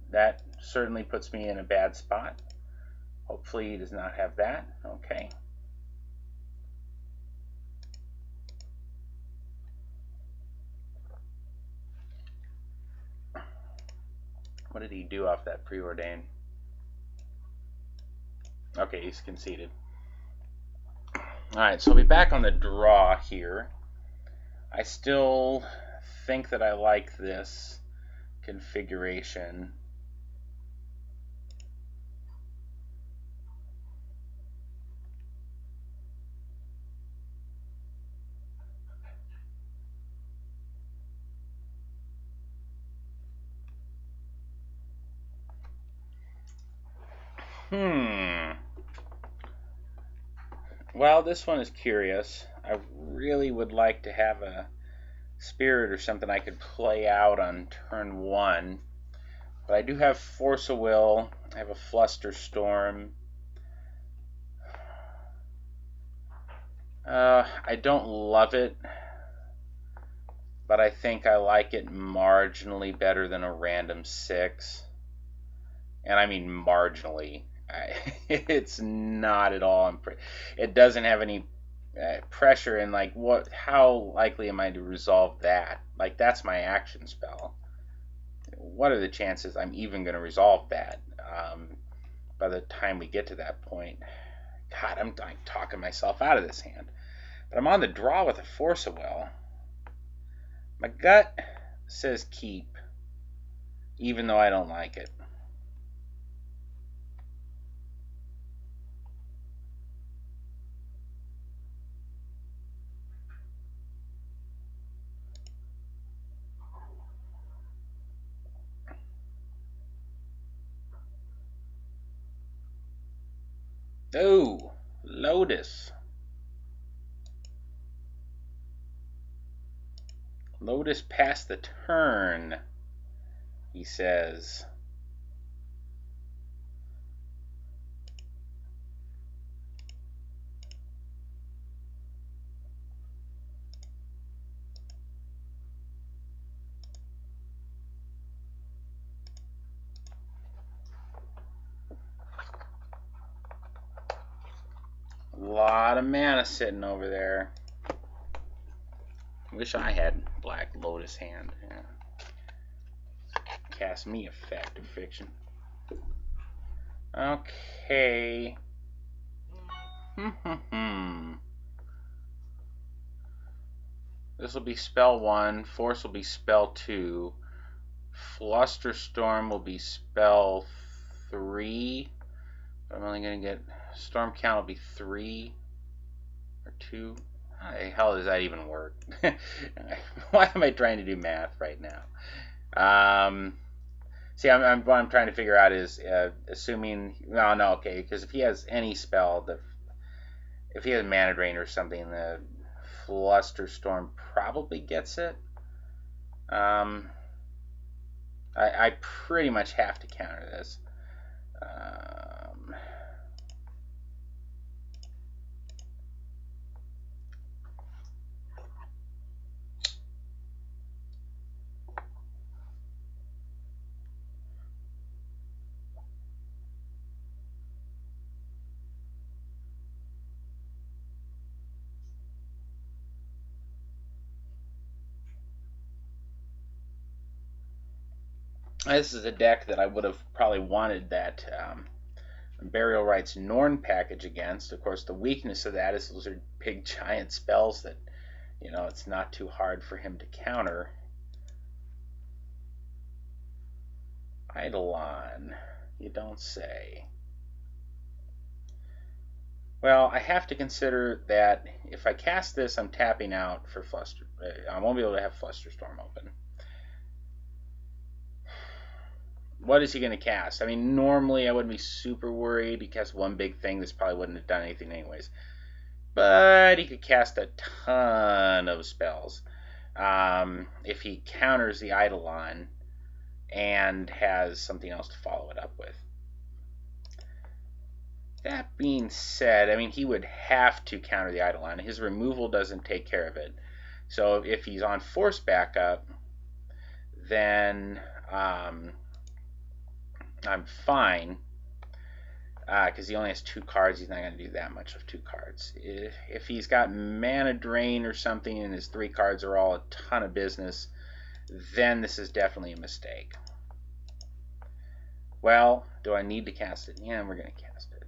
[SPEAKER 2] that certainly puts me in a bad spot. Hopefully he does not have that. Okay. What did he do off that Preordain? Okay, he's conceded. Alright, so I'll be back on the draw here. I still think that I like this configuration. Well, this one is curious. I really would like to have a Spirit or something I could play out on turn 1. But I do have Force of Will. I have a Flusterstorm. I don't love it, but I think I like it marginally better than a random 6. And I mean marginally. It's not at all. It doesn't have any pressure in like how likely am I to resolve that? Like that's my action spell. What are the chances I'm even going to resolve that by the time we get to that point? God, I'm talking myself out of this hand. But I'm on the draw with a Force of Will. My gut says keep, even though I don't like it. Oh, Lotus. Lotus passed the turn, he says. lot of mana sitting over there. Wish I had Black Lotus hand. Yeah. Cast me effect of fiction. Okay. This will be spell 1. Force will be spell 2. Flusterstorm will be spell 3. I'm only going to get... Storm count will be 3 or 2. How the hell does that even work? Why am I trying to do math right now? See, what I'm trying to figure out is assuming... No, okay, because if he has any spell, if he has Mana Drain or something, the Flusterstorm probably gets it. I pretty much have to counter this. This is a deck that I would have probably wanted that Burial Rites Norn package against. Of course, the weakness of that is those are big giant spells that, you know, it's not too hard for him to counter. Eidolon, you don't say. Well, I have to consider that if I cast this, I'm tapping out for Fluster. I won't be able to have Flusterstorm open. What is he going to cast? I mean, normally I wouldn't be super worried. He cast one big thing. This probably wouldn't have done anything anyways. But he could cast a ton of spells. If he counters the Eidolon and has something else to follow it up with. That being said, I mean, he would have to counter the Eidolon. His removal doesn't take care of it. So if he's on force backup, then... I'm fine, because he only has 2 cards. He's not going to do that much with 2 cards. If he's got Mana Drain or something and his 3 cards are all a ton of business, then this is definitely a mistake. Well, do I need to cast it? Yeah, we're going to cast it.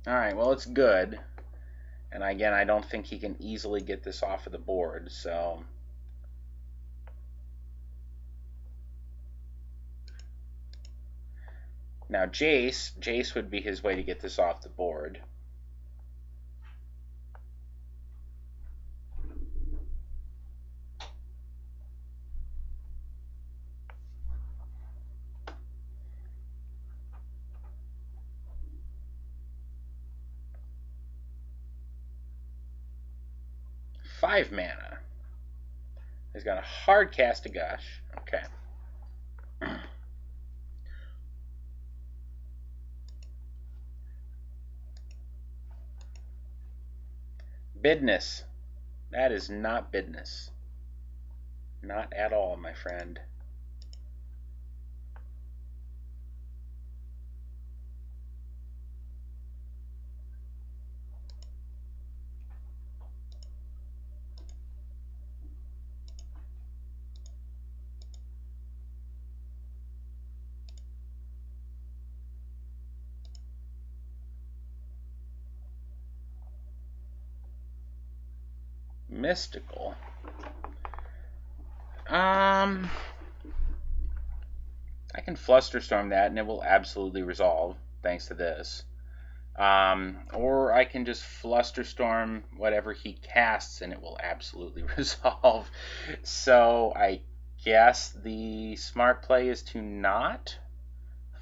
[SPEAKER 2] Alright, well, it's good. And again, I don't think he can easily get this off of the board, so... Now Jace would be his way to get this off the board. Five mana. He's got a hard cast to Gush. Okay. Bidness. That is not bidness. Not at all, my friend. Mystical. I can Flusterstorm that and it will absolutely resolve thanks to this. Or I can just Flusterstorm whatever he casts and it will absolutely resolve. So I guess the smart play is to not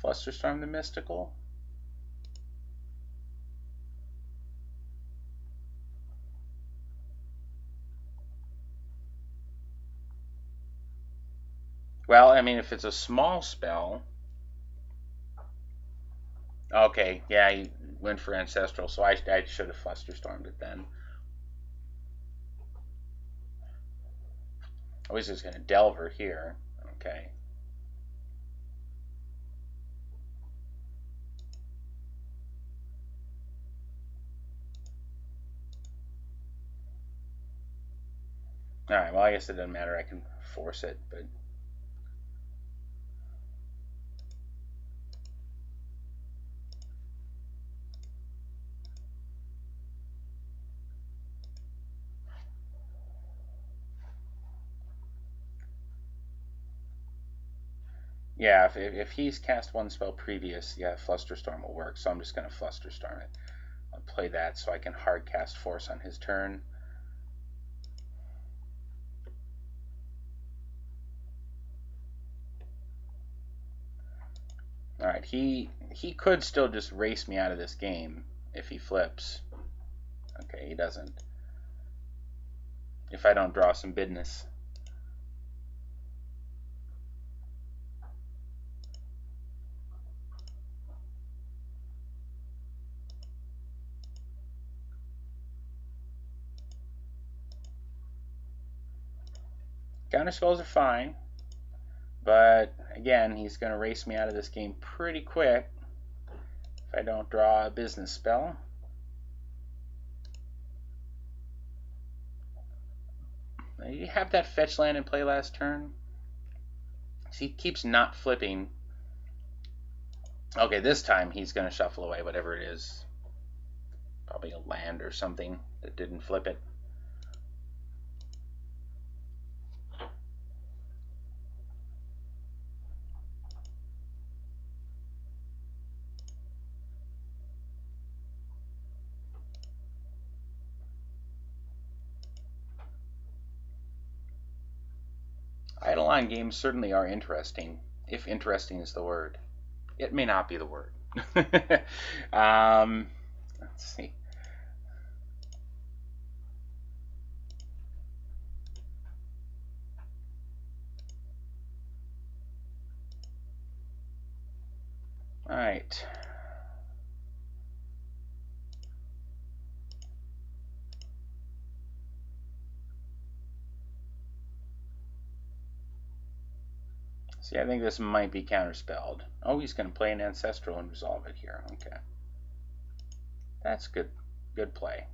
[SPEAKER 2] Flusterstorm the Mystical. Well, I mean, if it's a small spell... Okay, yeah, he went for Ancestral, so I should have Flusterstormed it then. I was just going to Delver here. Okay. Alright, well, I guess it doesn't matter. I can force it, but... Yeah, if he's cast one spell previous, yeah, Flusterstorm will work, so I'm just going to Flusterstorm it. I'll play that so I can hard cast Force on his turn. Alright, he could still just race me out of this game if he flips. Okay, he doesn't. If I don't draw some business. Counterspells are fine, but again, he's going to race me out of this game pretty quick if I don't draw a business spell. Did you have that fetch land in play last turn? See, he keeps not flipping. Okay, this time he's going to shuffle away whatever it is. Probably a land or something that didn't flip it. Eidolon games certainly are interesting, if interesting is the word. It may not be the word. Let's see. All right. See, I think this might be counterspelled. Oh, he's going to play an Ancestral and resolve it here. Okay. That's good. Good play.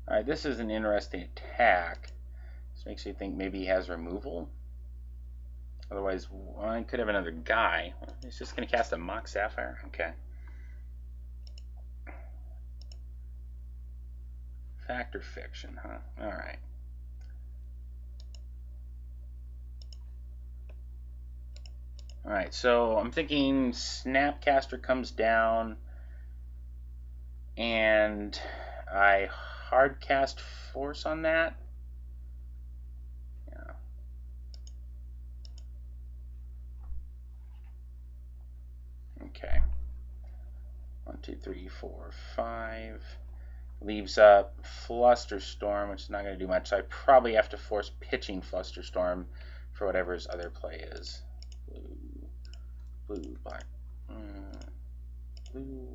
[SPEAKER 2] All right, this is an interesting attack. This makes you think maybe he has removal. Otherwise, well, I could have another guy. He's just going to cast a Mock Sapphire. Okay. Fact or fiction, huh? All right. All right, so I'm thinking Snapcaster comes down, and I hard cast Force on that. Yeah. Okay. 1, 2, 3, 4, 5. Leaves up Flusterstorm, which is not going to do much. So I probably have to force pitching Flusterstorm for whatever his other play is. Blue, black, blue.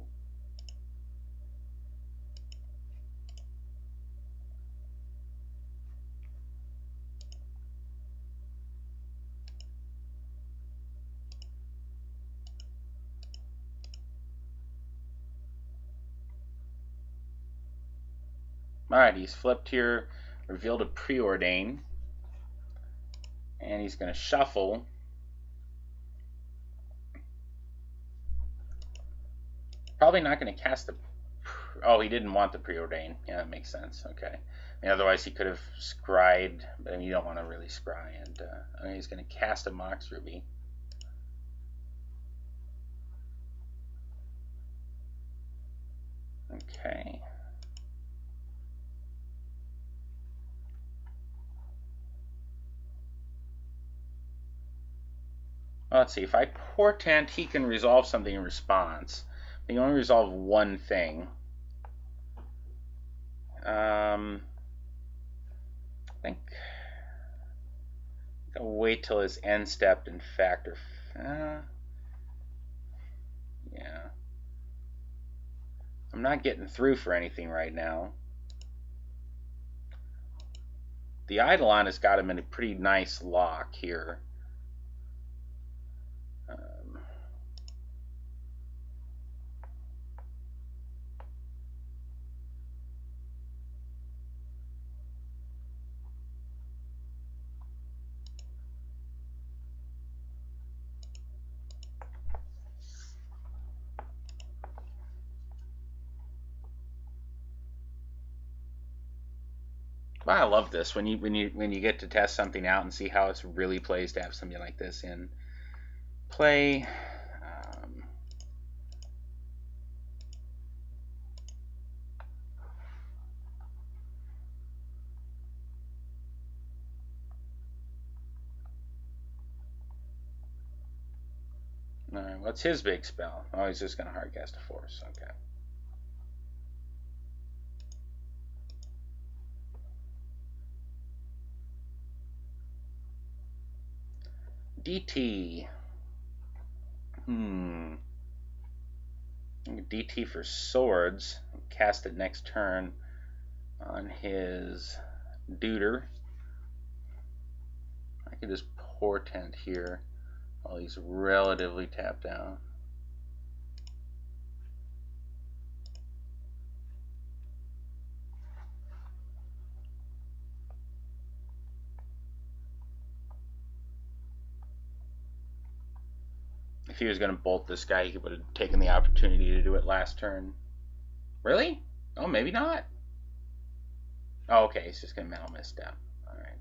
[SPEAKER 2] Alright, he's flipped here, revealed a Preordain, and he's going to shuffle. Probably not going to cast the... Oh, he didn't want the Preordain. Yeah, that makes sense. Okay. I mean, otherwise he could have scryed, but I mean, you don't want to really scry. And I mean, he's going to cast a Mox Ruby. Okay. Well, let's see. If I Portent, he can resolve something in response. But you only resolve one thing. I think Gotta wait till his end step and factor. Yeah. I'm not getting through for anything right now. The Eidolon has got him in a pretty nice lock here. Well, I love this when you get to test something out and see how it really plays to have something like this in play. All right, what's his big spell? Oh, he's just going to hardcast a force. Okay. DT. DT for swords. Cast it next turn on his Duder. I could just portent here while he's relatively tapped down. If he was going to bolt this guy, he would have taken the opportunity to do it last turn. Really? Oh, maybe not. Oh, okay, he's just going to mental misstep. All right.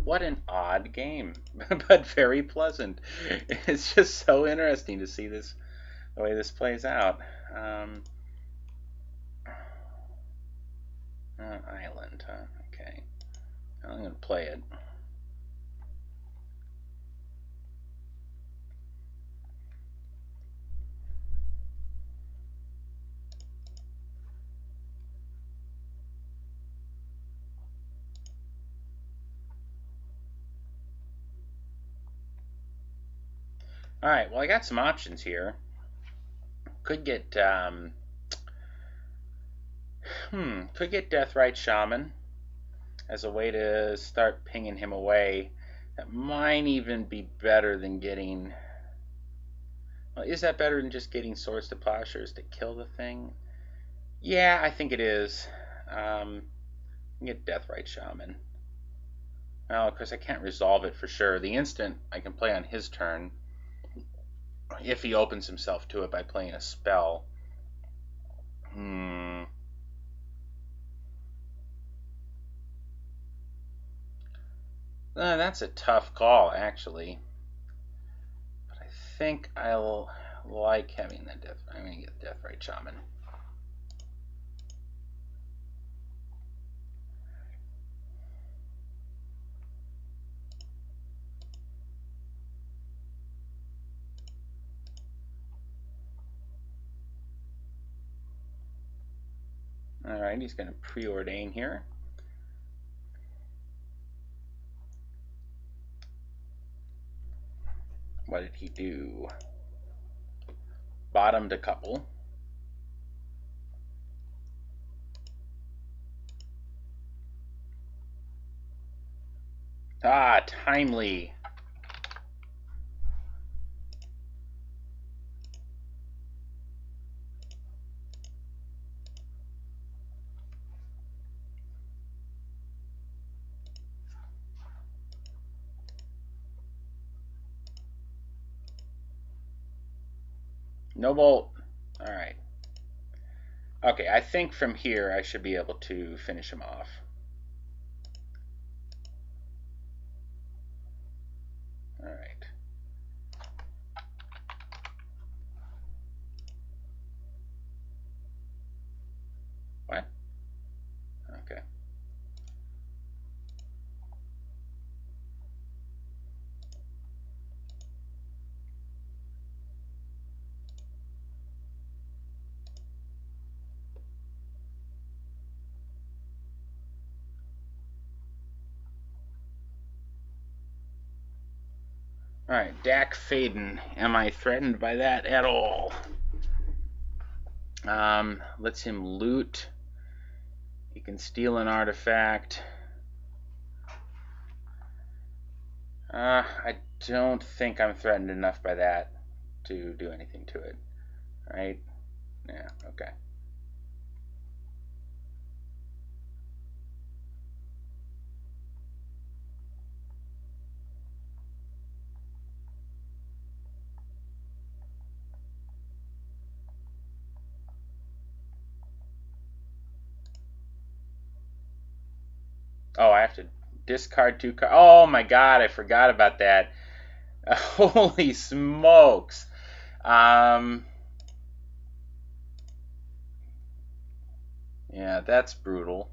[SPEAKER 2] What an odd game, but very pleasant. It's just so interesting to see this, the way this plays out. Island, huh? Okay. I'm going to play it. Alright, well I got some options here. Could get Deathrite Shaman as a way to start pinging him away. That might even be better than getting... Well, is that better than just getting Swords to Plowshares to kill the thing? Yeah, I think it is. Get Deathrite Shaman. Well, of course I can't resolve it for sure. The instant I can play on his turn, if he opens himself to it by playing a spell. That's a tough call, actually. But I think I'll like having that death. I'm going to get Deathrite Shaman. Alright, he's going to preordain here. What did he do? Bottomed a couple. Ah, timely. No bolt. Alright. Okay, I think from here I should be able to finish him off. Alright. What? Okay. Alright, Dak Faden. Am I threatened by that at all? Lets him loot. He can steal an artifact. I don't think I'm threatened enough by that to do anything to it. Right? Yeah, okay. Oh, I have to discard 2 cards. Oh my god, I forgot about that. Holy smokes. Yeah, that's brutal.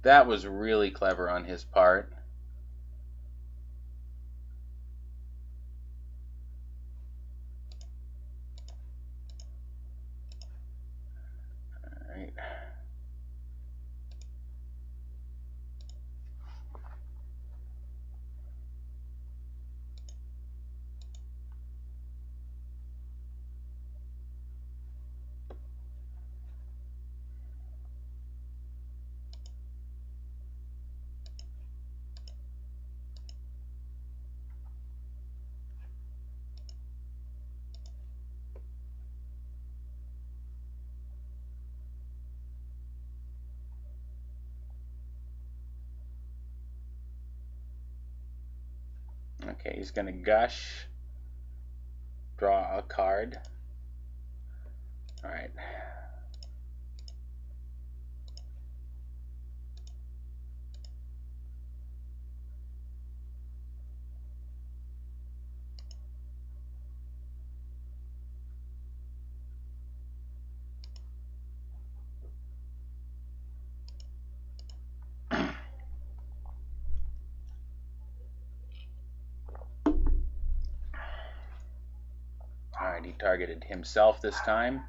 [SPEAKER 2] That was really clever on his part. Alright. Okay, he's going to gush. Draw a card. Alright. Alright, he targeted himself this time.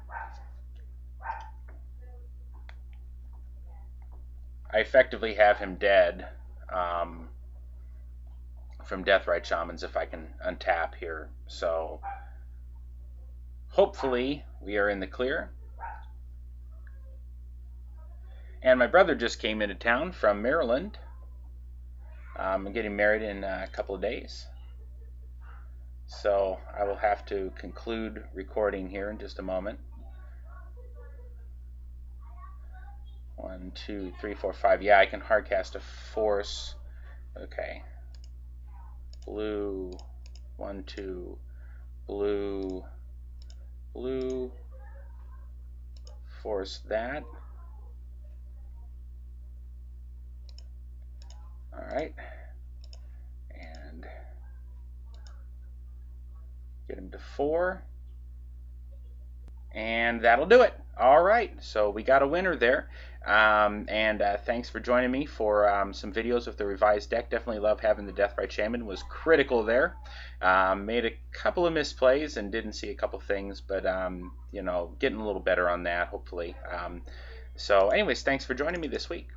[SPEAKER 2] I effectively have him dead from Deathrite Shamans if I can untap here. So hopefully we are in the clear. And my brother just came into town from Maryland. I'm getting married in a couple of days. So I will have to conclude recording here in just a moment. 1, 2, 3, 4, 5. Yeah, I can hardcast a force. Okay. Blue. 1, 2. Blue. Blue. Force that. Alright. And get him to 4. And that'll do it. Alright, so we got a winner there. Thanks for joining me for some videos of the revised deck. Definitely love having the Deathrite Shaman. Was critical there. Made a couple of misplays and didn't see a couple things, but you know, getting a little better on that, hopefully. So anyways, thanks for joining me this week.